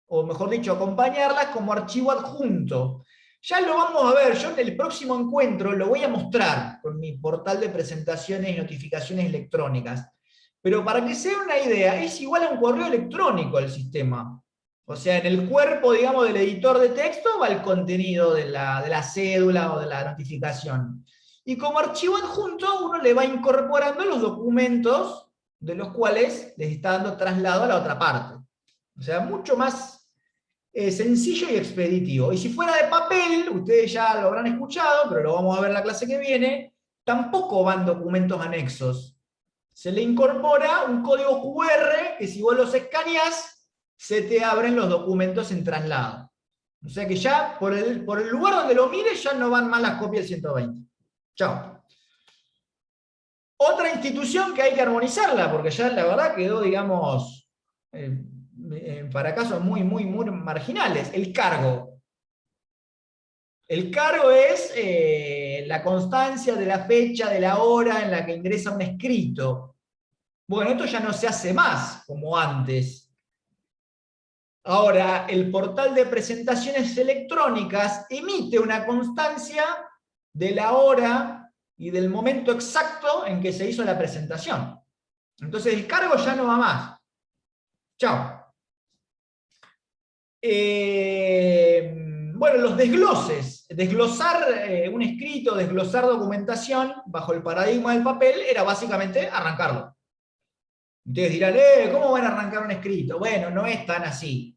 o mejor dicho, acompañarlas como archivo adjunto. Ya lo vamos a ver, yo en el próximo encuentro lo voy a mostrar con mi portal de presentaciones y notificaciones electrónicas. Pero para que se den una idea, es igual a un correo electrónico el sistema. O sea, en el cuerpo, digamos, del editor de texto va el contenido de la cédula o de la notificación. Y como archivo adjunto, uno le va incorporando los documentos de los cuales les está dando traslado a la otra parte. O sea, mucho más sencillo y expeditivo. Y si fuera de papel, ustedes ya lo habrán escuchado, pero lo vamos a ver en la clase que viene, tampoco van documentos anexos. Se le incorpora un código QR que si vos los escaneás, se te abren los documentos en traslado. O sea que ya, por el lugar donde lo mires, ya no van más las copias del 120. Chao. Otra institución que hay que armonizarla, porque ya la verdad quedó, digamos, para casos muy marginales, el cargo. El cargo es la constancia de la fecha, de la hora en la que ingresa un escrito. Bueno, esto ya no se hace más como antes. Ahora, el portal de presentaciones electrónicas emite una constancia de la hora y del momento exacto en que se hizo la presentación. Entonces el cargo ya no va más. Chao. Bueno, los desgloses. Desglosar un escrito, desglosar documentación bajo el paradigma del papel era básicamente arrancarlo. Ustedes dirán, ¿cómo van a arrancar un escrito? Bueno, no es tan así.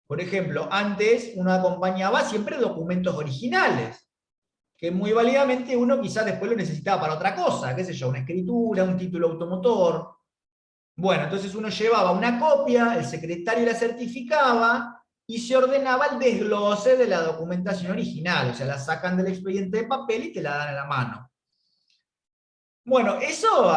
Por ejemplo, antes uno acompañaba siempre documentos originales, que muy válidamente uno quizás después lo necesitaba para otra cosa, qué sé yo, una escritura, un título automotor. Bueno, entonces uno llevaba una copia, el secretario la certificaba y se ordenaba el desglose de la documentación original, o sea, la sacan del expediente de papel y te la dan a la mano. Bueno, eso,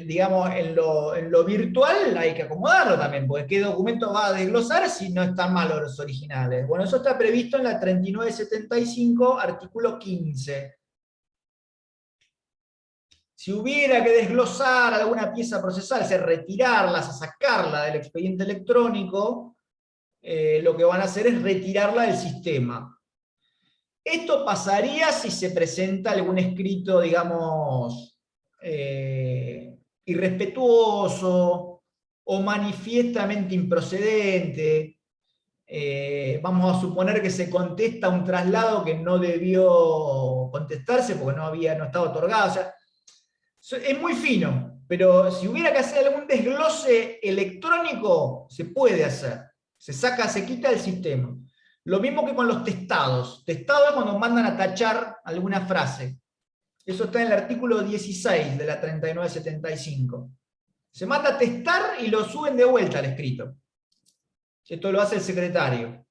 digamos, en lo virtual hay que acomodarlo también, porque ¿qué documento va a desglosar si no están mal los originales? Bueno, eso está previsto en la 3975, artículo 15. Si hubiera que desglosar alguna pieza procesal, es decir, retirarla, sacarla del expediente electrónico, lo que van a hacer es retirarla del sistema. Esto pasaría si se presenta algún escrito, digamos, irrespetuoso o manifiestamente improcedente. Vamos a suponer que se contesta un traslado que no debió contestarse porque no estaba otorgado. O sea, es muy fino, pero si hubiera que hacer algún desglose electrónico, se puede hacer. Se quita del sistema. Lo mismo que con los testados. Testado es cuando mandan a tachar alguna frase. Eso está en el artículo 16 de la 3975. Se manda a testar y lo suben de vuelta al escrito. Esto lo hace el secretario.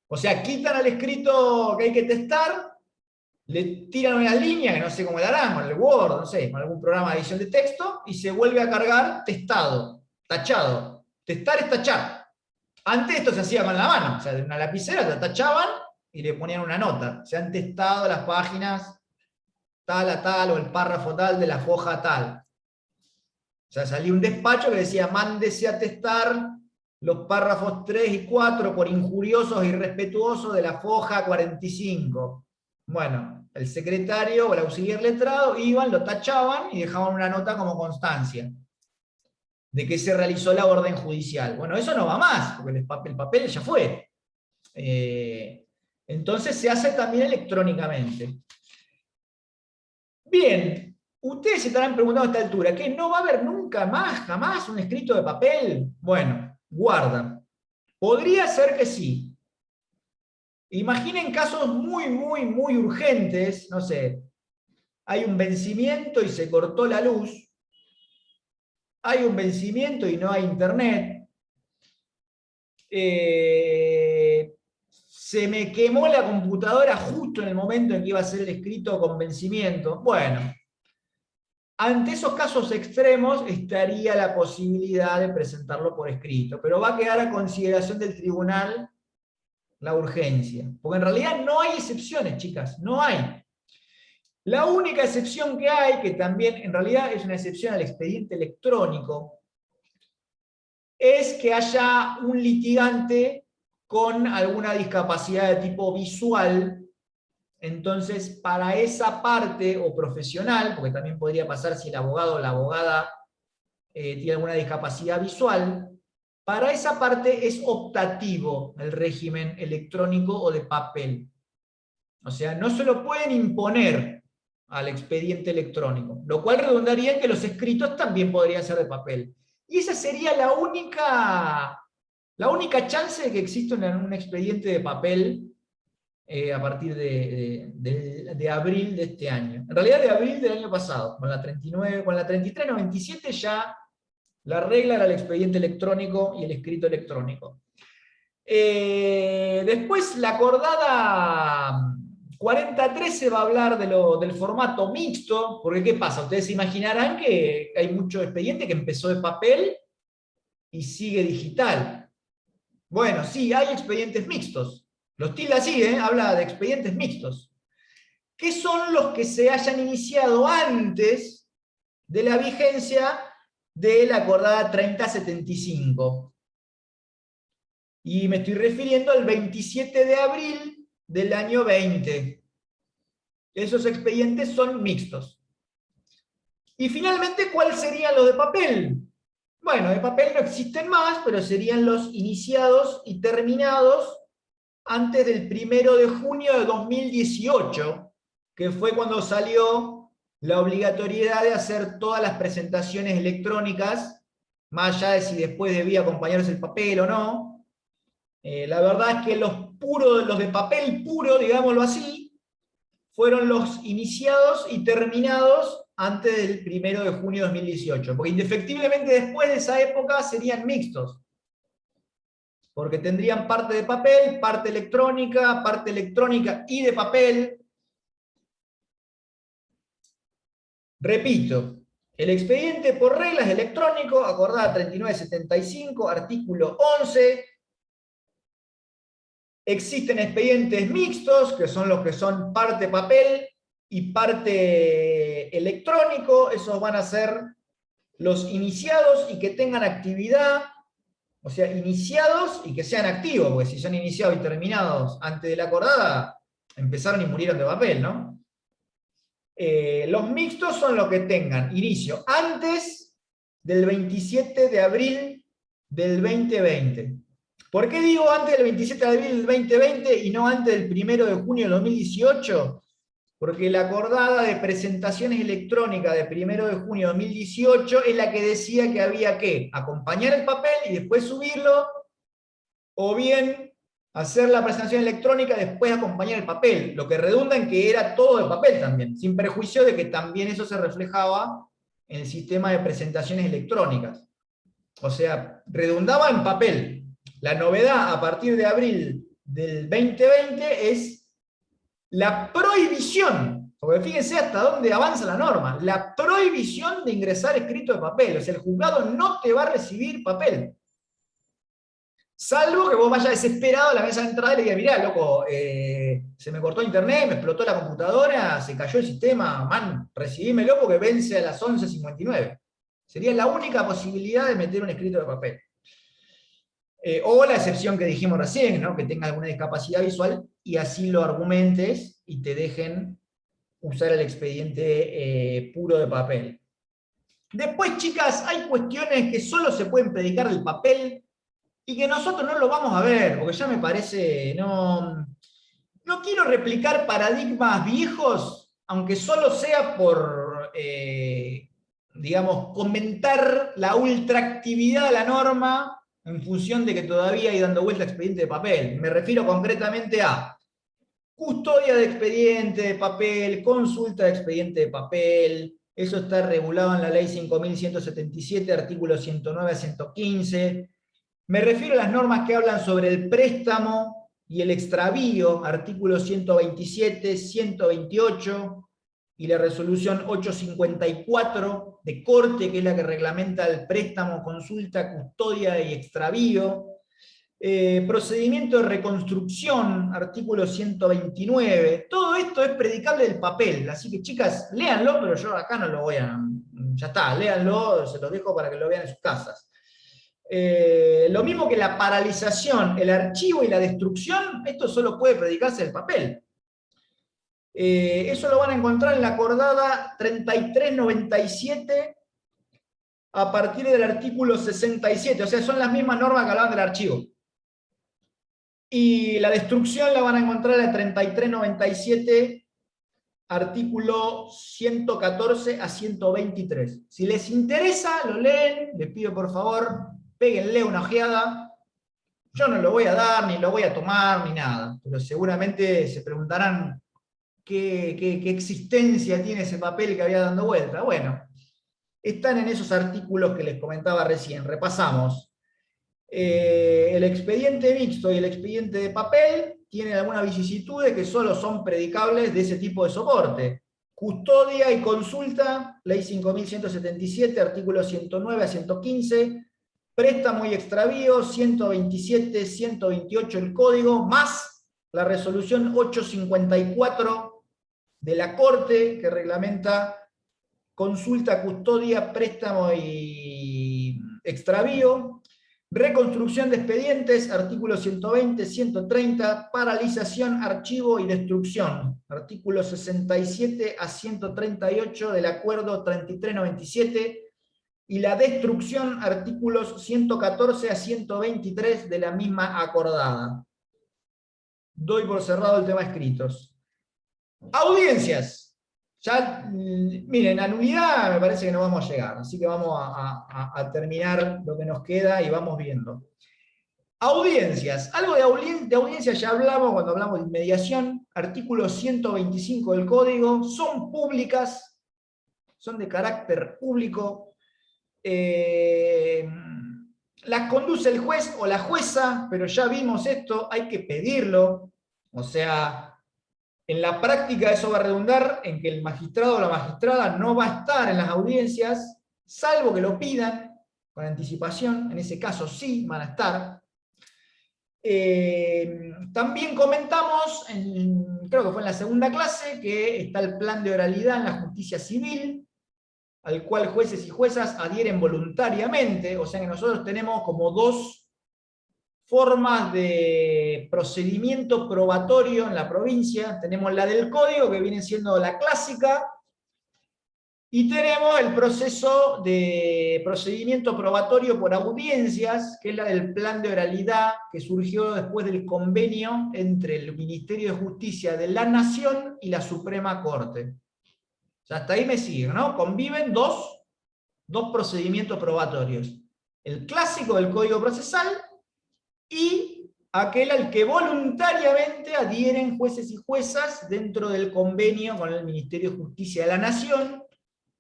O sea, quitan al escrito que hay que testar, le tiran una línea, que no sé cómo la harán, con el Word, no sé, con algún programa de edición de texto, y se vuelve a cargar testado, tachado. Testar es tachar. Antes esto se hacía con la mano, o sea, de una lapicera la tachaban y le ponían una nota. Se han testado las páginas tal a tal o el párrafo tal de la hoja tal. O sea, salía un despacho que decía, mándese a testar los párrafos 3 y 4 por injuriosos e irrespetuosos de la foja 45. Bueno, el secretario o el auxiliar letrado iban, lo tachaban y dejaban una nota como constancia de que se realizó la orden judicial. Bueno, eso no va más, porque el papel ya fue. Entonces se hace también electrónicamente. Bien, ustedes se estarán preguntando a esta altura, ¿qué? ¿No va a haber nunca más, jamás un escrito de papel? Bueno, guarda. Podría ser que sí. Imaginen casos muy, muy, muy urgentes, no sé, hay un vencimiento y se cortó la luz, hay un vencimiento y no hay internet, se me quemó la computadora justo en el momento en que iba a ser el escrito con vencimiento. Bueno, ante esos casos extremos estaría la posibilidad de presentarlo por escrito, pero va a quedar a consideración del tribunal la urgencia. Porque en realidad no hay excepciones, chicas, no hay. La única excepción que hay, que también en realidad es una excepción al expediente electrónico, es que haya un litigante con alguna discapacidad de tipo visual. Entonces, para esa parte, o profesional, porque también podría pasar si el abogado o la abogada tiene alguna discapacidad visual, para esa parte es optativo el régimen electrónico o de papel. O sea, no se lo pueden imponer al expediente electrónico, lo cual redundaría en que los escritos también podrían ser de papel. Y esa sería la única chance de que exista un expediente de papel a partir de abril de este año. En realidad de abril del año pasado, con la 3397 ya la regla era el expediente electrónico y el escrito electrónico. Después la acordada 4013 va a hablar del formato mixto, porque ¿qué pasa? Ustedes se imaginarán que hay mucho expediente que empezó de papel y sigue digital. Bueno, sí, hay expedientes mixtos. Los tilda así, habla de expedientes mixtos. ¿Qué son los que se hayan iniciado antes de la vigencia de la acordada 3075? Y me estoy refiriendo al 27 de abril del año 20. Esos expedientes son mixtos. Y finalmente, ¿cuáles serían los de papel? Bueno, de papel no existen más, pero serían los iniciados y terminados antes del 1 de junio de 2018, que fue cuando salió la obligatoriedad de hacer todas las presentaciones electrónicas, más allá de si después debía acompañarse el papel o no. La verdad es que los de papel puro, digámoslo así, fueron los iniciados y terminados antes del 1 de junio de 2018, porque indefectiblemente después de esa época serían mixtos, porque tendrían parte de papel, parte electrónica y de papel. Repito, el expediente por reglas electrónico, acordada 3975, artículo 11. Existen expedientes mixtos, que son los que son parte papel y parte electrónico. Esos van a ser los iniciados y que tengan actividad, o sea, iniciados y que sean activos, porque si son iniciados y terminados antes de la acordada, empezaron y murieron de papel, ¿no? Los mixtos son los que tengan inicio antes del 27 de abril del 2020. ¿Por qué digo antes del 27 de abril del 2020 y no antes del 1 de junio del 2018? Porque la acordada de presentaciones electrónicas de 1 de junio de 2018 es la que decía que había que acompañar el papel y después subirlo, o bien hacer la presentación electrónica y después acompañar el papel, lo que redunda en que era todo de papel también, sin perjuicio de que también eso se reflejaba en el sistema de presentaciones electrónicas. O sea, redundaba en papel. La novedad a partir de abril del 2020 es la prohibición, porque fíjense hasta dónde avanza la norma, la prohibición de ingresar escrito de papel. O sea, el juzgado no te va a recibir papel. Salvo que vos vayas desesperado a la mesa de entrada y le digas, mirá, loco, se me cortó internet, me explotó la computadora, se cayó el sistema, man, recibímelo porque vence a las 11:59. Sería la única posibilidad de meter un escrito de papel. O la excepción que dijimos recién, ¿no? Que tenga alguna discapacidad visual y así lo argumentes y te dejen usar el expediente puro de papel. Después, chicas, hay cuestiones que solo se pueden predicar del papel y que nosotros no lo vamos a ver, porque ya me parece, no quiero replicar paradigmas viejos, aunque solo sea por, digamos, comentar la ultraactividad de la norma en función de que todavía hay dando vuelta expediente de papel. Me refiero concretamente a custodia de expediente de papel, consulta de expediente de papel. Eso está regulado en la ley 5.177, artículos 109 a 115. Me refiero a las normas que hablan sobre el préstamo y el extravío, artículos 127, 128, y la resolución 854 de Corte, que es la que reglamenta el préstamo, consulta, custodia y extravío. Procedimiento de reconstrucción, artículo 129. Todo esto es predicable del papel, así que chicas, léanlo, pero yo acá no lo voy a... Ya está, léanlo, se los dejo para que lo vean en sus casas. Lo mismo que la paralización, el archivo y la destrucción, esto solo puede predicarse del papel. Eso lo van a encontrar en la acordada 3397 a partir del artículo 67, o sea, son las mismas normas que hablaban del archivo. Y la destrucción la van a encontrar en la 3397, artículo 114 a 123. Si les interesa, lo leen, les pido por favor, péguenle una ojeada. Yo no lo voy a dar, ni lo voy a tomar, ni nada, pero seguramente se preguntarán qué existencia tiene ese papel que había dando vuelta. Bueno, están en esos artículos que les comentaba recién. Repasamos. El expediente mixto y el expediente de papel tienen algunas vicisitudes que solo son predicables de ese tipo de soporte. Custodia y consulta, ley 5.177, artículos 109 a 115, préstamo y extravío, 127, 128 el código, más la resolución 854 de la Corte, que reglamenta consulta, custodia, préstamo y extravío. Reconstrucción de expedientes, artículos 120, 130, paralización, archivo y destrucción, artículos 67 a 138 del acuerdo 3397, y la destrucción, artículos 114 a 123 de la misma acordada. Doy por cerrado el tema escritos. Audiencias. Ya, miren, a nulidad me parece que no vamos a llegar, así que vamos a terminar lo que nos queda y vamos viendo. Audiencias. Algo de audiencias ya hablamos cuando hablamos de inmediación. Artículo 125 del Código. Son públicas, son de carácter público. Las conduce el juez o la jueza, pero ya vimos esto, hay que pedirlo. O sea, En la práctica eso va a redundar en que el magistrado o la magistrada no va a estar en las audiencias, salvo que lo pidan con anticipación, en ese caso sí van a estar. También comentamos, creo que fue en la segunda clase, que está el plan de oralidad en la justicia civil, al cual jueces y juezas adhieren voluntariamente, o sea que nosotros tenemos como dos formas de procedimiento probatorio en la provincia. Tenemos la del código, que viene siendo la clásica, y tenemos el proceso de procedimiento probatorio por audiencias, que es la del plan de oralidad, que surgió después del convenio entre el Ministerio de Justicia de la Nación y la Suprema Corte. O sea, hasta ahí me siguen, ¿no? Conviven dos procedimientos probatorios. El clásico del Código Procesal y aquel al que voluntariamente adhieren jueces y juezas dentro del convenio con el Ministerio de Justicia de la Nación,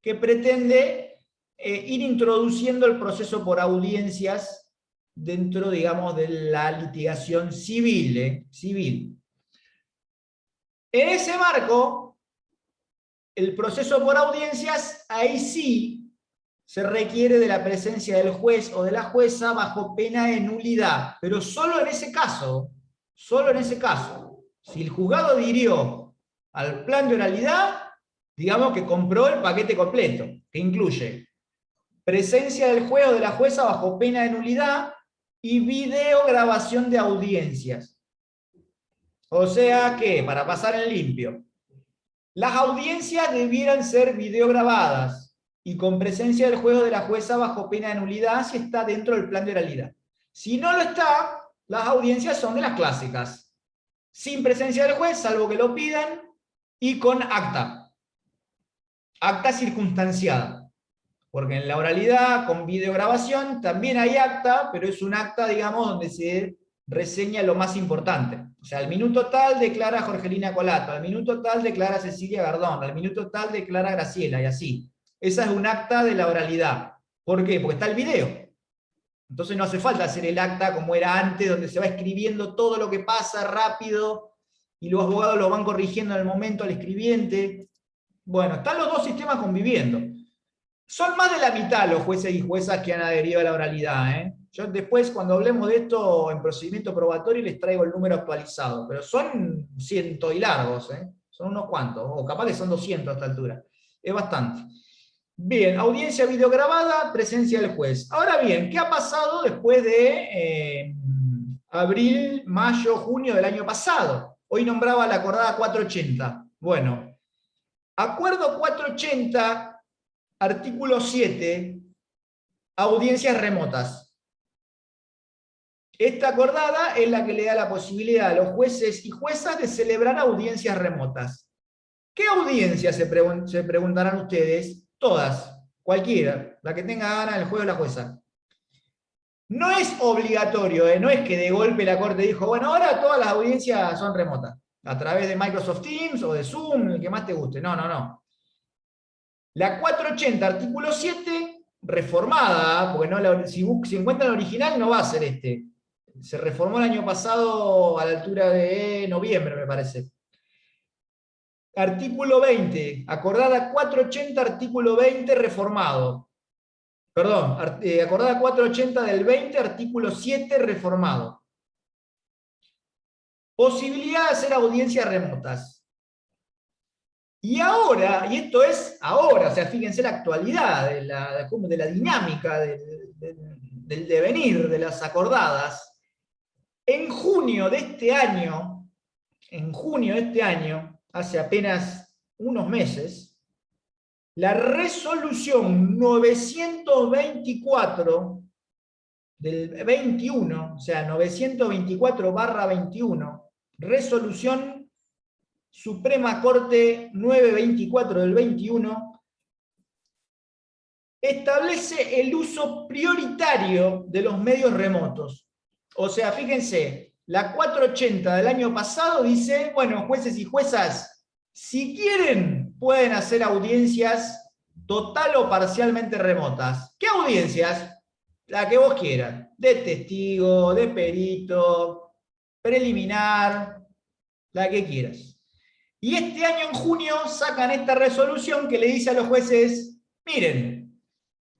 que pretende ir introduciendo el proceso por audiencias dentro, digamos, de la litigación civil. En ese marco, el proceso por audiencias, ahí sí se requiere de la presencia del juez o de la jueza bajo pena de nulidad, pero solo en ese caso. Si el juzgado adhirió al plan de oralidad, digamos que compró el paquete completo, que incluye presencia del juez o de la jueza bajo pena de nulidad y videograbación de audiencias. O sea que, para pasar en limpio, las audiencias debieran ser videograbadas y con presencia del juez o de la jueza bajo pena de nulidad si está dentro del plan de oralidad. Si no lo está, las audiencias son de las clásicas, sin presencia del juez, salvo que lo pidan, y con acta. Acta circunstanciada. Porque en la oralidad, con videograbación, también hay acta, pero es un acta, digamos, donde se reseña lo más importante. O sea, al minuto tal declara Jorgelina Colato, al minuto tal declara Cecilia Gardón, al minuto tal declara Graciela, y así. Esa es un acta de la oralidad. ¿Por qué? Porque está el video. Entonces no hace falta hacer el acta como era antes, donde se va escribiendo todo lo que pasa rápido, y los abogados lo van corrigiendo en el momento al escribiente. Bueno, están los dos sistemas conviviendo. Son más de la mitad los jueces y juezas que han adherido a la oralidad. Yo después, cuando hablemos de esto en procedimiento probatorio, les traigo el número actualizado, pero son 100 y largos, son unos cuantos, o capaz que son 200 a esta altura. Es bastante. Bien, audiencia videograbada, presencia del juez. Ahora bien, ¿qué ha pasado después de abril, mayo, junio del año pasado? Hoy nombraba la acordada 480. Bueno, acuerdo 480... Artículo 7, audiencias remotas. Esta acordada es la que le da la posibilidad a los jueces y juezas de celebrar audiencias remotas. ¿Qué audiencias se preguntarán ustedes? Todas, cualquiera, la que tenga ganas del juez o la jueza. No es obligatorio, no es que de golpe la Corte dijo, bueno, ahora todas las audiencias son remotas, a través de Microsoft Teams o de Zoom, el que más te guste. No, no, no. La 480, artículo 7, reformada, porque no, si encuentran el original no va a ser este. Se reformó el año pasado a la altura de noviembre, me parece. Artículo 20, acordada 480, artículo 20, reformado. Perdón, acordada 480 del 20, artículo 7, reformado. Posibilidad de hacer audiencias remotas. Y ahora, y esto es ahora, o sea, fíjense la actualidad, de la dinámica del devenir de las acordadas. En junio de este año, hace apenas unos meses, la resolución 924 del 21, o sea, 924/21, resolución Suprema Corte 924 del 21, establece el uso prioritario de los medios remotos. O sea, fíjense, la 480 del año pasado dice, bueno, jueces y juezas, si quieren, pueden hacer audiencias total o parcialmente remotas. ¿Qué audiencias? La que vos quieras, de testigo, de perito, preliminar, la que quieras. Y este año en junio sacan esta resolución que le dice a los jueces, miren,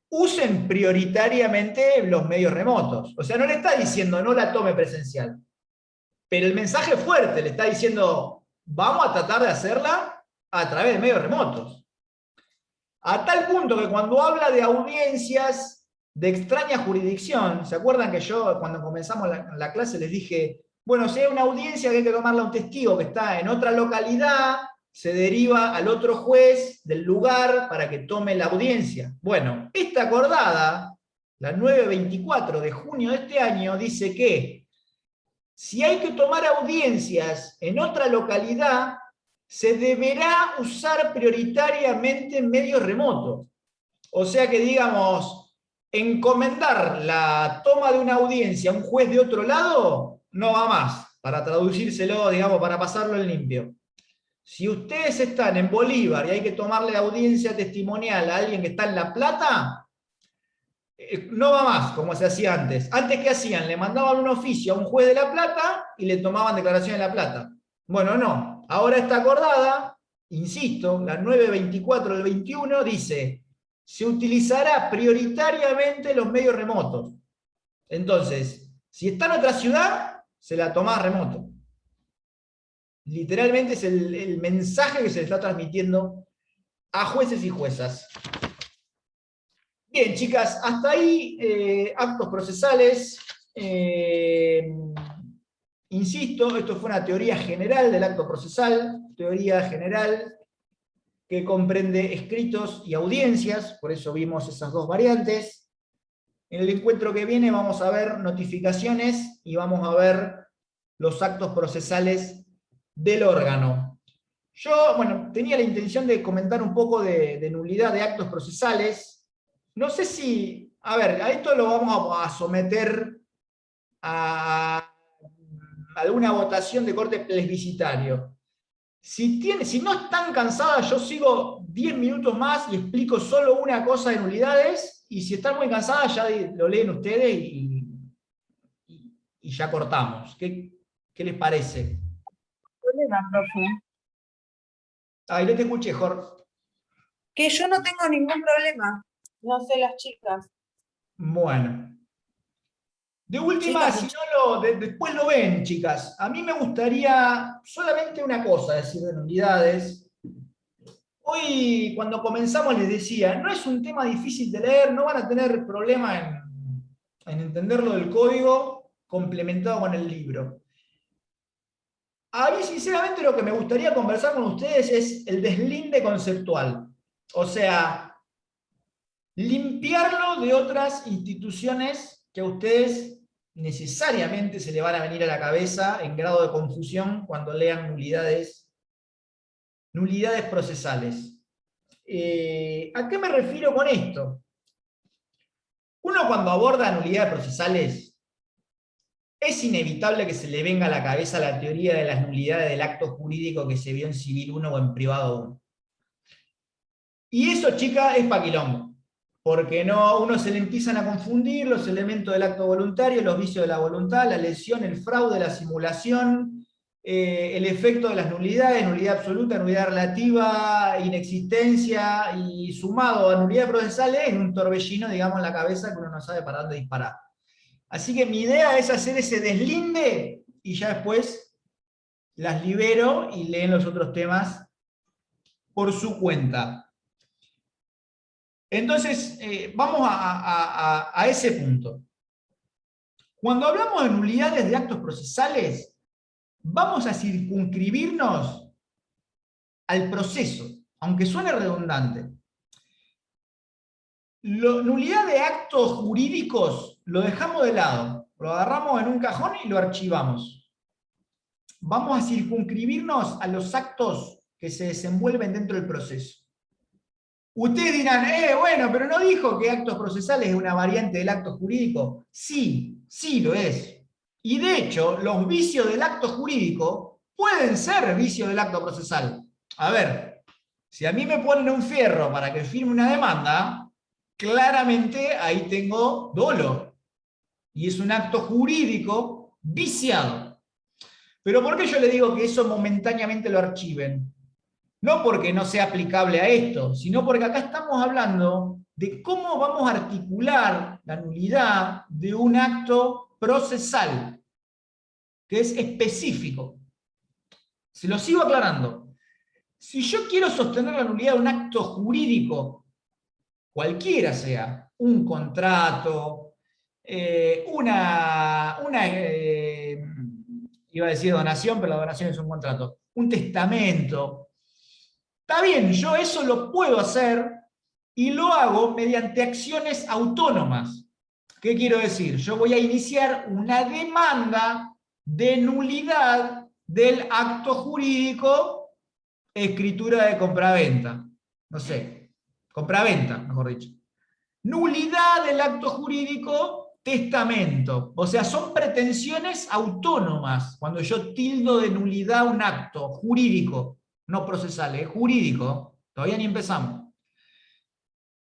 usen prioritariamente los medios remotos. O sea, no le está diciendo no la tome presencial. Pero el mensaje fuerte le está diciendo, vamos a tratar de hacerla a través de medios remotos. A tal punto que cuando habla de audiencias de extraña jurisdicción, ¿se acuerdan que yo cuando comenzamos la clase les dije, bueno, si hay una audiencia que hay que tomarle a un testigo que está en otra localidad, se deriva al otro juez del lugar para que tome la audiencia? Bueno, esta acordada, la 924 de junio de este año, dice que si hay que tomar audiencias en otra localidad, se deberá usar prioritariamente medios remotos. O sea que, digamos, encomendar la toma de una audiencia a un juez de otro lado no va más, para traducírselo, digamos, para pasarlo en limpio. Si ustedes están en Bolívar y hay que tomarle audiencia testimonial a alguien que está en La Plata, no va más como se hacía antes. Antes, ¿qué hacían? Le mandaban un oficio a un juez de La Plata y le tomaban declaración en La Plata. Bueno, no. Ahora está acordada, insisto, la 924 del 21 dice, se utilizará prioritariamente los medios remotos. Entonces, si está en otra ciudad, se la toma remoto. Literalmente es el mensaje que se le está transmitiendo a jueces y juezas. Bien, chicas, hasta ahí actos procesales. Insisto, esto fue una teoría general del acto procesal, teoría general que comprende escritos y audiencias, por eso vimos esas dos variantes. En el encuentro que viene vamos a ver notificaciones y vamos a ver los actos procesales del órgano. Yo, bueno, tenía la intención de comentar un poco de nulidad de actos procesales. No sé si, a ver, a esto lo vamos a someter a alguna votación de corte plebiscitario. Si no están cansadas, yo sigo 10 minutos más y explico solo una cosa de nulidades, y si están muy cansadas ya lo leen ustedes y ya cortamos. ¿Qué les parece? Problema, profe. Ay, no te escuché, Jorge. Que yo no tengo ningún problema. No sé las chicas. Bueno. De última, Chicas, si no después lo ven, chicas. A mí me gustaría solamente una cosa decir de nulidades. Hoy, cuando comenzamos, les decía, no es un tema difícil de leer, no van a tener problema en entenderlo del código complementado con el libro. A mí, sinceramente, lo que me gustaría conversar con ustedes es el deslinde conceptual. O sea, limpiarlo de otras instituciones que a ustedes necesariamente se le van a venir a la cabeza en grado de confusión cuando lean nulidades procesales. ¿A qué me refiero con esto? Uno, cuando aborda nulidades procesales, es inevitable que se le venga a la cabeza la teoría de las nulidades del acto jurídico que se vio en Civil 1 o en Privado 1. Y eso, chica, es paquilombo. Porque uno se le empiezan a confundir los elementos del acto voluntario, los vicios de la voluntad, la lesión, el fraude, la simulación, el efecto de las nulidades, nulidad absoluta, nulidad relativa, inexistencia, y sumado a nulidades procesales en un torbellino, digamos, en la cabeza que uno no sabe para dónde disparar. Así que mi idea es hacer ese deslinde y ya después las libero y leen los otros temas por su cuenta. Entonces, vamos a ese punto. Cuando hablamos de nulidades de actos procesales, vamos a circunscribirnos al proceso, aunque suene redundante. Nulidad de actos jurídicos lo dejamos de lado, lo agarramos en un cajón y lo archivamos. Vamos a circunscribirnos a los actos que se desenvuelven dentro del proceso. Ustedes dirán, bueno, pero no dijo que actos procesales es una variante del acto jurídico. Sí, sí lo es. Y de hecho, los vicios del acto jurídico pueden ser vicios del acto procesal. A ver, si a mí me ponen un fierro para que firme una demanda, claramente ahí tengo dolo. Y es un acto jurídico viciado. Pero ¿por qué yo le digo que eso momentáneamente lo archiven? No porque no sea aplicable a esto, sino porque acá estamos hablando de cómo vamos a articular la nulidad de un acto procesal, que es específico. Se lo sigo aclarando. Si yo quiero sostener la nulidad de un acto jurídico, cualquiera sea, un contrato, iba a decir donación, pero la donación es un contrato, un testamento. Está bien, yo eso lo puedo hacer y lo hago mediante acciones autónomas. ¿Qué quiero decir? Yo voy a iniciar una demanda de nulidad del acto jurídico, escritura de compraventa. No sé, compraventa, mejor dicho. Nulidad del acto jurídico, testamento. O sea, son pretensiones autónomas cuando yo tildo de nulidad un acto jurídico, no procesal, es jurídico. Todavía ni empezamos.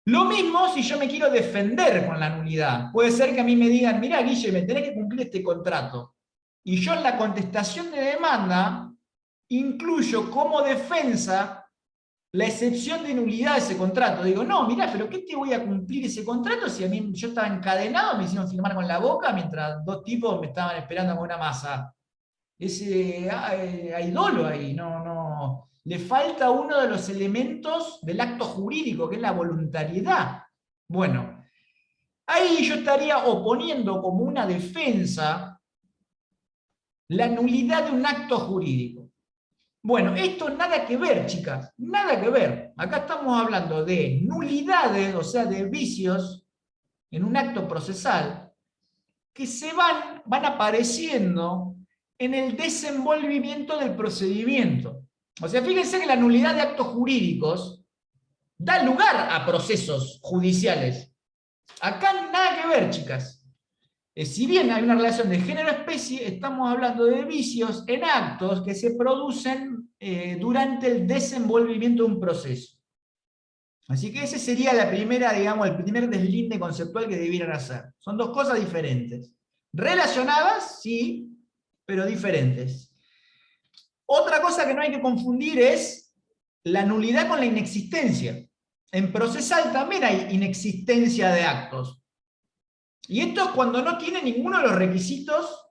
Lo mismo si yo me quiero defender con la nulidad. Puede ser que a mí me digan, mirá, Guille, me tenés que cumplir este contrato. Y yo en la contestación de demanda incluyo como defensa la excepción de nulidad de ese contrato. Digo, no, mirá, pero ¿qué te voy a cumplir ese contrato si a mí yo estaba encadenado, me hicieron firmar con la boca mientras dos tipos me estaban esperando con una masa? Hay dolo ahí, no. Le falta uno de los elementos del acto jurídico, que es la voluntariedad. Bueno, ahí yo estaría oponiendo como una defensa la nulidad de un acto jurídico. Bueno, esto nada que ver, chicas, nada que ver. Acá estamos hablando de nulidades, o sea, de vicios en un acto procesal que se van apareciendo en el desenvolvimiento del procedimiento. O sea, fíjense que la nulidad de actos jurídicos da lugar a procesos judiciales. Acá nada que ver, chicas. Si bien hay una relación de género-especie, estamos hablando de vicios en actos que se producen durante el desenvolvimiento de un proceso. Así que ese sería la primera, digamos, el primer deslinde conceptual que debieran hacer. Son dos cosas diferentes. Relacionadas, sí, pero diferentes. Otra cosa que no hay que confundir es la nulidad con la inexistencia. En procesal también hay inexistencia de actos. Y esto es cuando no tiene ninguno de los requisitos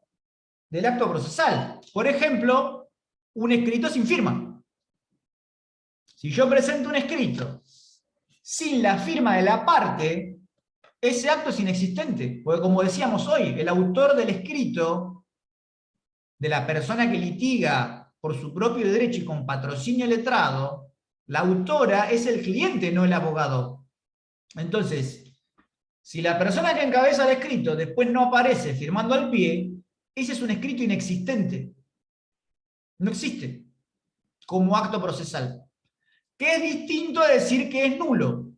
del acto procesal. Por ejemplo, un escrito sin firma. Si yo presento un escrito sin la firma de la parte, ese acto es inexistente. Porque como decíamos hoy, el autor del escrito, de la persona que litiga por su propio derecho y con patrocinio letrado, la autora es el cliente, no el abogado. Entonces, si la persona que encabeza el escrito después no aparece firmando al pie, ese es un escrito inexistente. No existe como acto procesal. Que es distinto a decir que es nulo.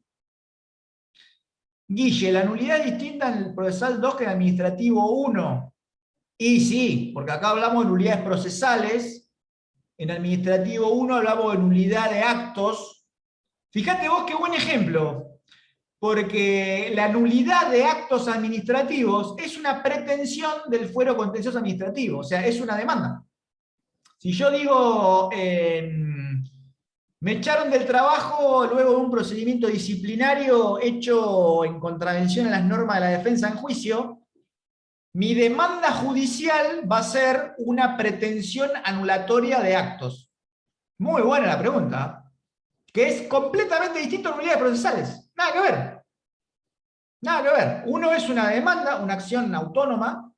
Guille, ¿la nulidad es distinta en el procesal 2 que en el administrativo 1? Y sí, porque acá hablamos de nulidades procesales, en administrativo 1 hablamos de nulidad de actos. Fíjate vos qué buen ejemplo. Porque la nulidad de actos administrativos es una pretensión del fuero contencioso administrativo, o sea, es una demanda. Si yo digo, me echaron del trabajo luego de un procedimiento disciplinario hecho en contravención a las normas de la defensa en juicio, mi demanda judicial va a ser una pretensión anulatoria de actos. Muy buena la pregunta, que es completamente distinto a nulidades procesales. Nada que ver. Nada que ver. Uno es una demanda, una acción autónoma,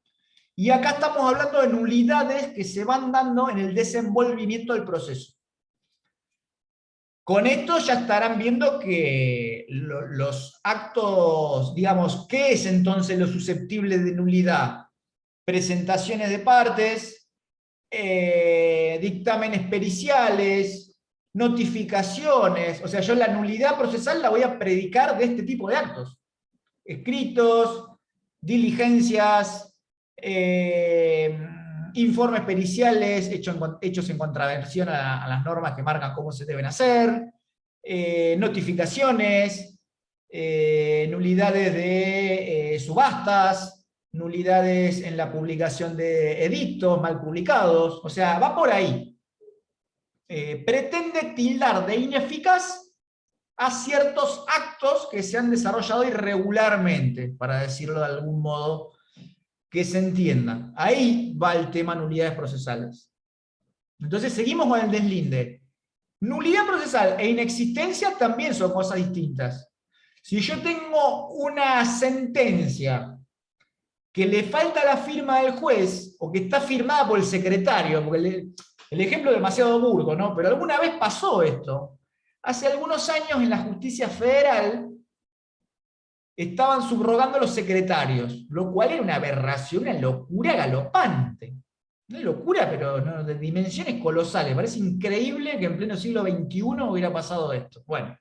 y acá estamos hablando de nulidades que se van dando en el desenvolvimiento del proceso. Con esto ya estarán viendo que los actos, digamos, ¿qué es entonces lo susceptible de nulidad? Presentaciones de partes, dictámenes periciales, notificaciones. O sea, yo la nulidad procesal la voy a predicar de este tipo de actos. Escritos, diligencias, informes periciales hechos en contravención a las normas que marcan cómo se deben hacer, notificaciones, nulidades de subastas, nulidades en la publicación de edictos mal publicados, o sea, va por ahí. Pretende tildar de ineficaz a ciertos actos que se han desarrollado irregularmente, para decirlo de algún modo que se entienda. Ahí va el tema nulidades procesales. Entonces seguimos con el deslinde. Nulidad procesal e inexistencia también son cosas distintas. Si yo tengo una sentencia que le falta la firma del juez, o que está firmada por el secretario, porque el ejemplo es demasiado burdo, ¿no? Pero alguna vez pasó esto. Hace algunos años en la justicia federal estaban subrogando los secretarios, lo cual era una aberración, una locura galopante. Una locura, pero no, de dimensiones colosales. Parece increíble que en pleno siglo XXI hubiera pasado esto. Bueno,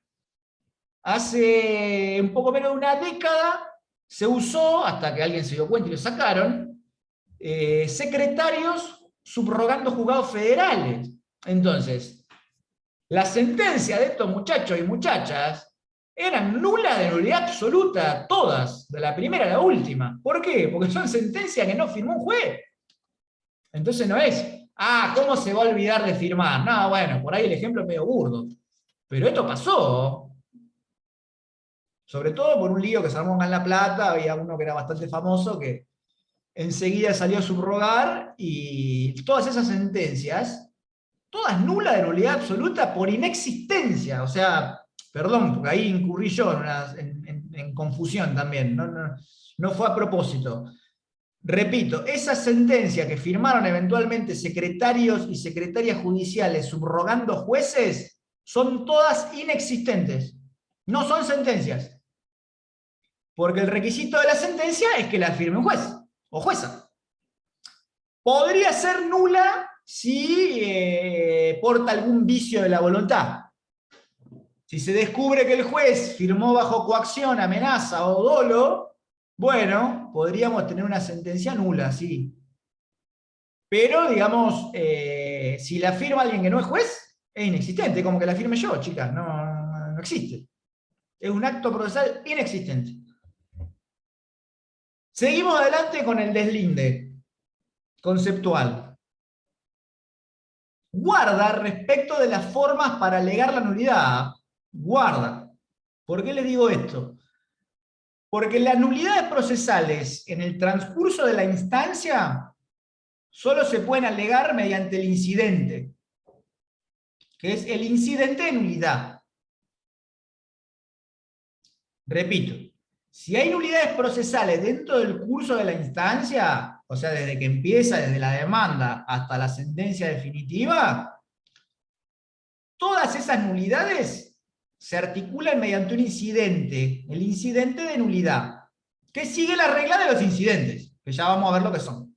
hace un poco menos de una década se usó, hasta que alguien se dio cuenta y lo sacaron, secretarios subrogando juzgados federales. Entonces, la sentencia de estos muchachos y muchachas eran nulas de nulidad absoluta, todas, de la primera a la última. ¿Por qué? Porque son sentencias que no firmó un juez. Entonces no es, ¿cómo se va a olvidar de firmar? No, bueno, por ahí el ejemplo es medio burdo. Pero esto pasó. Sobre todo por un lío que se armó acá en La Plata, había uno que era bastante famoso que enseguida salió a subrogar, y todas esas sentencias, todas nulas de nulidad absoluta por inexistencia. O sea, perdón, porque ahí incurrí yo en confusión también, no fue a propósito. Repito, esas sentencias que firmaron eventualmente secretarios y secretarias judiciales subrogando jueces son todas inexistentes. No son sentencias. Porque el requisito de la sentencia es que la firme un juez o jueza. Podría ser nula si porta algún vicio de la voluntad. Si se descubre que el juez firmó bajo coacción, amenaza o dolo, bueno, podríamos tener una sentencia nula, sí. Pero, digamos, si la firma alguien que no es juez, es inexistente, como que la firme yo, chicas, no existe. Es un acto procesal inexistente. Seguimos adelante con el deslinde conceptual. Guarda respecto de las formas para alegar la nulidad. Guarda. ¿Por qué le digo esto? Porque las nulidades procesales en el transcurso de la instancia solo se pueden alegar mediante el incidente, que es el incidente de nulidad. Repito, si hay nulidades procesales dentro del curso de la instancia, o sea, desde que empieza, desde la demanda hasta la sentencia definitiva, todas esas nulidades se articulan mediante un incidente, el incidente de nulidad, que sigue la regla de los incidentes, que ya vamos a ver lo que son.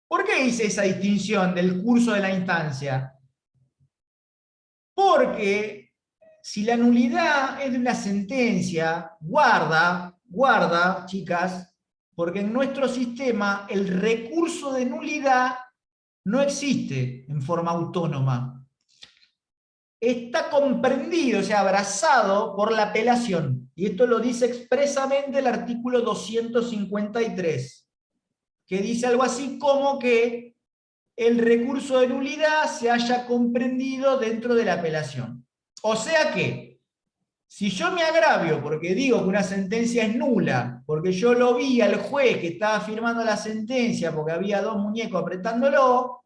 ¿Por qué hice esa distinción del curso de la instancia? Porque si la nulidad es de una sentencia, guarda, chicas, porque en nuestro sistema el recurso de nulidad no existe en forma autónoma. Está comprendido, o sea, abrazado por la apelación. Y esto lo dice expresamente el artículo 253, que dice algo así como que el recurso de nulidad se haya comprendido dentro de la apelación. O sea que, si yo me agravio porque digo que una sentencia es nula, porque yo lo vi al juez que estaba firmando la sentencia porque había dos muñecos apretándolo,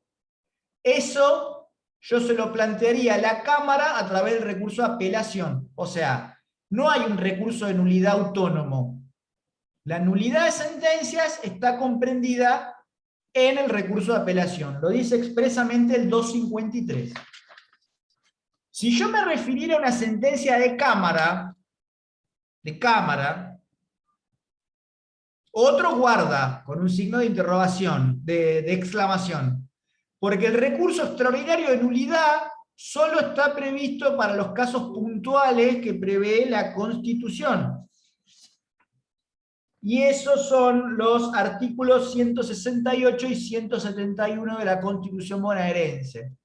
eso yo se lo plantearía a la Cámara a través del recurso de apelación. O sea, no hay un recurso de nulidad autónomo. La nulidad de sentencias está comprendida en el recurso de apelación. Lo dice expresamente el 253. Si yo me refiriera a una sentencia de cámara, otro guarda con un signo de interrogación, de exclamación, porque el recurso extraordinario de nulidad solo está previsto para los casos puntuales que prevé la Constitución. Y esos son los artículos 168 y 171 de la Constitución bonaerense.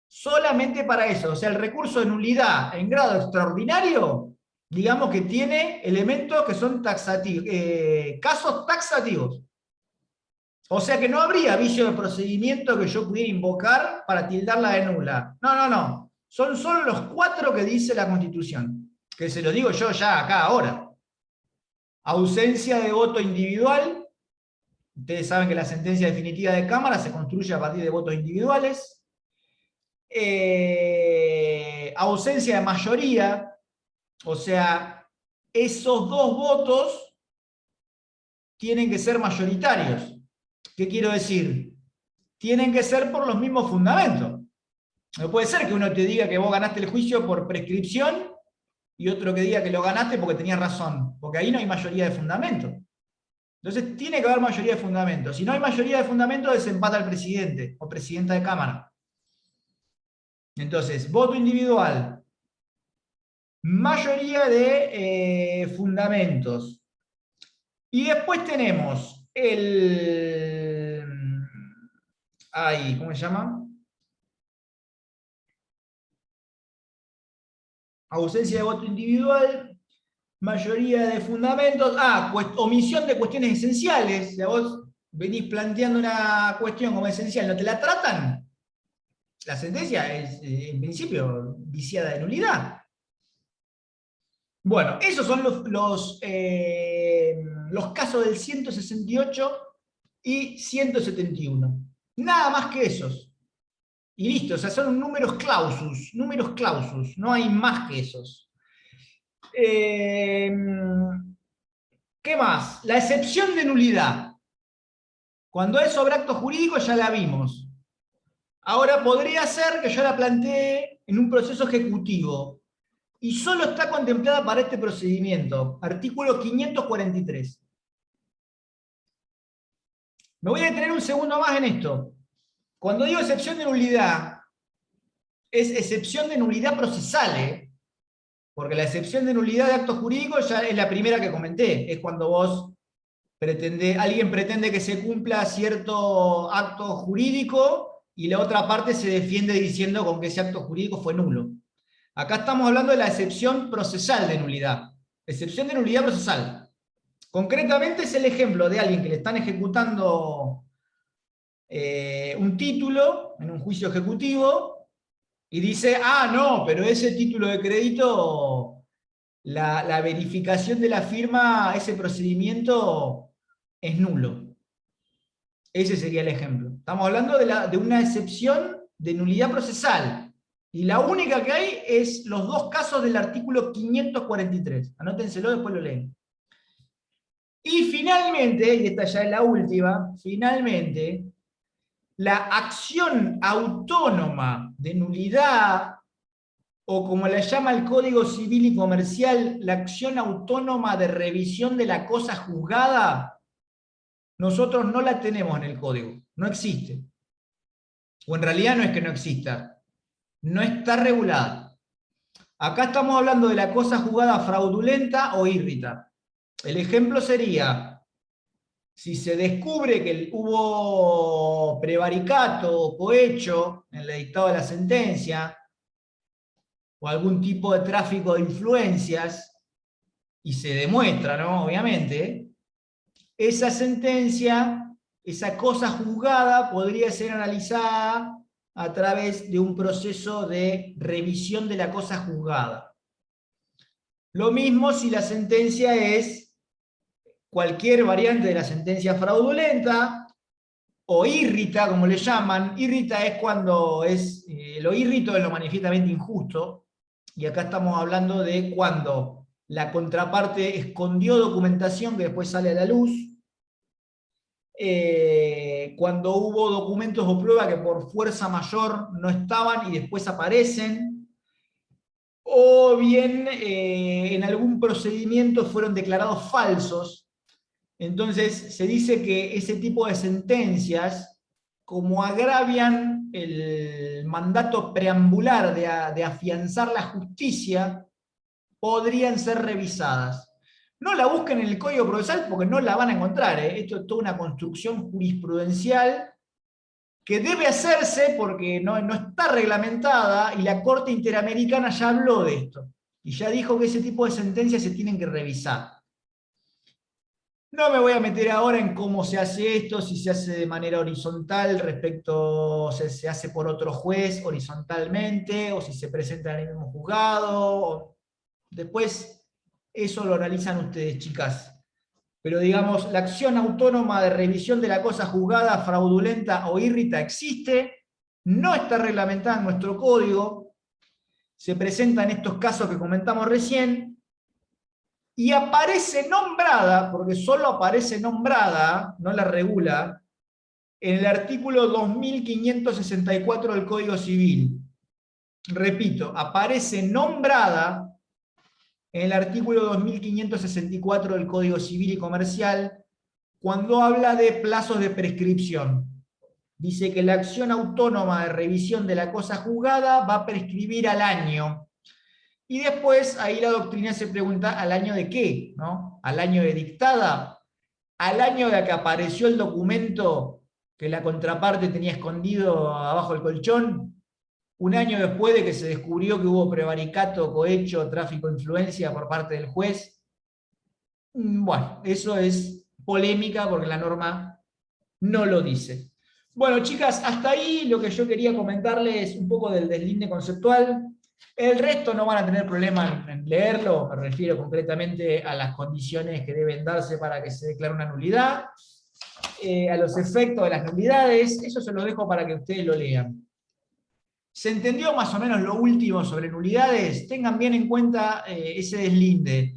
Solamente para eso, o sea, el recurso de nulidad en grado extraordinario digamos que tiene elementos que son taxativos, casos taxativos. O sea que no habría vicio de procedimiento que yo pudiera invocar para tildarla de nula. No, no, no. Son solo los 4 que dice la Constitución. Que se lo digo yo ya acá ahora. Ausencia de voto individual. Ustedes saben que la sentencia definitiva de Cámara se construye a partir de votos individuales. Ausencia de mayoría. O sea, esos 2 votos tienen que ser mayoritarios. ¿Qué quiero decir? Tienen que ser por los mismos fundamentos. No puede ser que uno te diga que vos ganaste el juicio por prescripción y otro que diga que lo ganaste porque tenías razón, porque ahí no hay mayoría de fundamento. Entonces tiene que haber mayoría de fundamento. Si no hay mayoría de fundamento, desempata el presidente o presidenta de Cámara. Entonces, voto individual, mayoría de fundamentos. Y después tenemos ¿cómo se llama? Ausencia de voto individual, mayoría de fundamentos. Omisión de cuestiones esenciales. Si a vos venís planteando una cuestión como esencial, ¿no te la tratan? La sentencia es, en principio, viciada de nulidad. Bueno, esos son los casos del 168 y 171. Nada más que esos. Y listo, o sea, son números clausus, no hay más que esos. ¿Qué más? La excepción de nulidad. Cuando es sobre actos jurídicos ya la vimos. Ahora podría ser que yo la plantee en un proceso ejecutivo y solo está contemplada para este procedimiento. Artículo 543. Me voy a detener un segundo más en esto. Cuando digo excepción de nulidad, es excepción de nulidad procesal, porque la excepción de nulidad de actos jurídicos ya es la primera que comenté. Es cuando alguien pretende que se cumpla cierto acto jurídico y la otra parte se defiende diciendo con que ese acto jurídico fue nulo. Acá estamos hablando de la excepción procesal de nulidad. Excepción de nulidad procesal. Concretamente es el ejemplo de alguien que le están ejecutando un título en un juicio ejecutivo y dice, no, pero ese título de crédito, la verificación de la firma, ese procedimiento es nulo. Ese sería el ejemplo. Estamos hablando de una excepción de nulidad procesal. Y la única que hay es los 2 casos del artículo 543. Anótenselo, después lo leen. Y finalmente, y esta ya es la última, finalmente, la acción autónoma de nulidad, o como la llama el Código Civil y Comercial, la acción autónoma de revisión de la cosa juzgada, nosotros no la tenemos en el Código, no existe. O en realidad no es que no exista, no está regulada. Acá estamos hablando de la cosa juzgada fraudulenta o írrita. El ejemplo sería, si se descubre que hubo prevaricato o cohecho en el dictado de la sentencia, o algún tipo de tráfico de influencias, y se demuestra, ¿no? Obviamente, esa sentencia, esa cosa juzgada, podría ser analizada a través de un proceso de revisión de la cosa juzgada. Lo mismo si la sentencia es cualquier variante de la sentencia fraudulenta, o írrita, como le llaman. Írrita es cuando lo írrito es lo manifiestamente injusto, y acá estamos hablando de cuando la contraparte escondió documentación que después sale a la luz, cuando hubo documentos o pruebas que por fuerza mayor no estaban y después aparecen, o bien en algún procedimiento fueron declarados falsos. Entonces se dice que ese tipo de sentencias, como agravian el mandato preambular de afianzar la justicia, podrían ser revisadas. No la busquen en el Código Procesal porque no la van a encontrar. Esto es toda una construcción jurisprudencial que debe hacerse porque no está reglamentada, y la Corte Interamericana ya habló de esto. Y ya dijo que ese tipo de sentencias se tienen que revisar. No me voy a meter ahora en cómo se hace esto, si se hace de manera horizontal respecto, se hace por otro juez horizontalmente, o si se presenta en el mismo juzgado. Después, eso lo analizan ustedes, chicas. Pero digamos, la acción autónoma de revisión de la cosa juzgada, fraudulenta o írrita existe, no está reglamentada en nuestro código, se presenta en estos casos que comentamos recién, y aparece nombrada, porque solo aparece nombrada, no la regula, en el artículo 2564 del Código Civil. Repito, aparece nombrada en el artículo 2564 del Código Civil y Comercial cuando habla de plazos de prescripción. Dice que la acción autónoma de revisión de la cosa juzgada va a prescribir al año. Y después, ahí la doctrina se pregunta, ¿al año de qué? ¿No? ¿Al año de dictada? ¿Al año de que apareció el documento que la contraparte tenía escondido abajo del colchón? ¿Un año después de que se descubrió que hubo prevaricato, cohecho, tráfico de influencia por parte del juez? Bueno, eso es polémica porque la norma no lo dice. Bueno, chicas, hasta ahí lo que yo quería comentarles un poco del deslinde conceptual. El resto no van a tener problema en leerlo, me refiero concretamente a las condiciones que deben darse para que se declare una nulidad, a los efectos de las nulidades, eso se lo dejo para que ustedes lo lean. ¿Se entendió más o menos lo último sobre nulidades? Tengan bien en cuenta ese deslinde.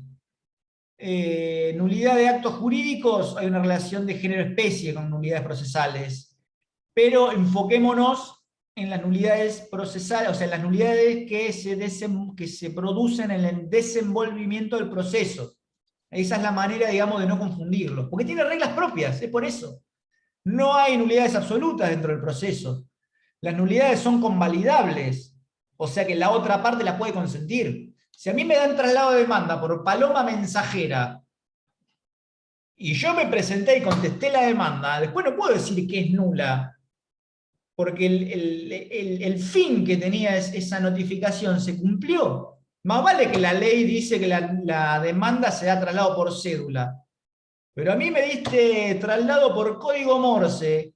Nulidad de actos jurídicos, hay una relación de género-especie con nulidades procesales, pero enfoquémonos en las nulidades procesales, o sea, en las nulidades que se producen en el desenvolvimiento del proceso. Esa es la manera, digamos, de no confundirlos, porque tiene reglas propias, es por eso. No hay nulidades absolutas dentro del proceso. Las nulidades son convalidables, o sea que la otra parte la puede consentir. Si a mí me dan traslado de demanda por paloma mensajera y yo me presenté y contesté la demanda, después no puedo decir que es nula, porque el fin que tenía esa notificación se cumplió. Más vale que la ley dice que la demanda se da traslado por cédula, pero a mí me diste traslado por código Morse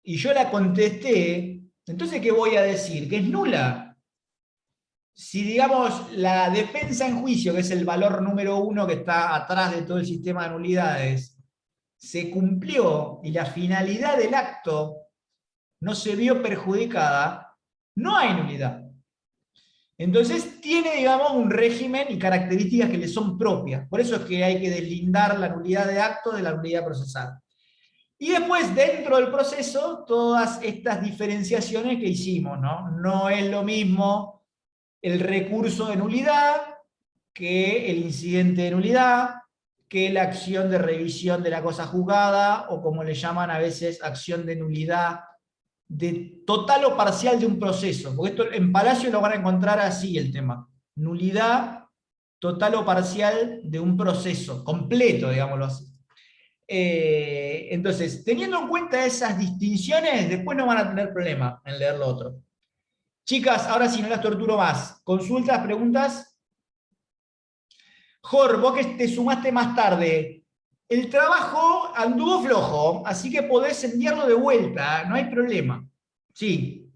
y yo la contesté, entonces ¿qué voy a decir? ¿Que es nula? Si, digamos, la defensa en juicio, que es el valor número 1 que está atrás de todo el sistema de nulidades, se cumplió y la finalidad del acto no se vio perjudicada, no hay nulidad. Entonces tiene, digamos, un régimen y características que le son propias. Por eso es que hay que deslindar la nulidad de acto de la nulidad procesal. Y después, dentro del proceso, todas estas diferenciaciones que hicimos, ¿no? No es lo mismo el recurso de nulidad que el incidente de nulidad, que la acción de revisión de la cosa juzgada, o como le llaman a veces, acción de nulidad de total o parcial de un proceso. Porque esto en Palacio lo van a encontrar así el tema. Nulidad total o parcial de un proceso, completo, digámoslo así. Entonces, teniendo en cuenta esas distinciones, después no van a tener problema en leer lo otro. Chicas, ahora sí no las torturo más. ¿Consultas, preguntas? Jor, vos que te sumaste más tarde, el trabajo anduvo flojo, así que podés enviarlo de vuelta, no hay problema. Sí.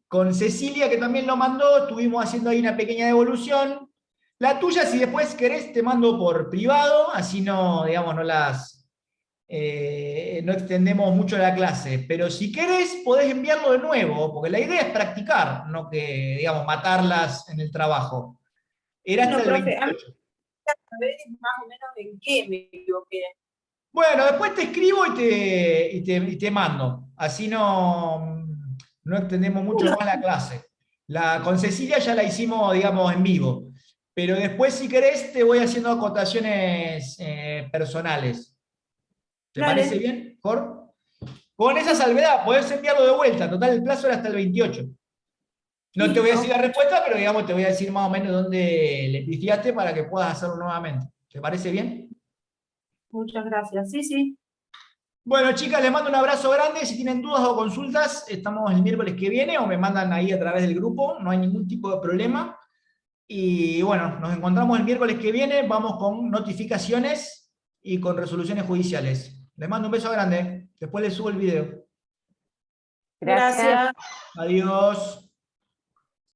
Con Cecilia, que también lo mandó, estuvimos haciendo ahí una pequeña devolución. La tuya, si después querés, te mando por privado, así no, digamos, no extendemos mucho la clase. Pero si querés, podés enviarlo de nuevo, porque la idea es practicar, no que, digamos, matarlas en el trabajo. Era hasta Bueno, el profe, a mí 28. a ver más o menos en qué me equivoqué. Bueno, después te escribo y te mando. Así no extendemos mucho más la clase. Con Cecilia ya la hicimos, digamos, en vivo. Pero después, si querés, te voy haciendo acotaciones personales. ¿Te parece Dale. bien, Jor? Con esa salvedad, podés enviarlo de vuelta. Total, el plazo era hasta el 28. No te voy a decir la Listo. respuesta, pero digamos, te voy a decir más o menos dónde le pifiaste para que puedas hacerlo nuevamente. ¿Te parece bien? Muchas gracias. Sí, sí. Bueno, chicas, les mando un abrazo grande. Si tienen dudas o consultas, estamos el miércoles que viene o me mandan ahí a través del grupo. No hay ningún tipo de problema. Y bueno, nos encontramos el miércoles que viene, vamos con notificaciones y con resoluciones judiciales. Les mando un beso grande, después les subo el video. Gracias. Adiós.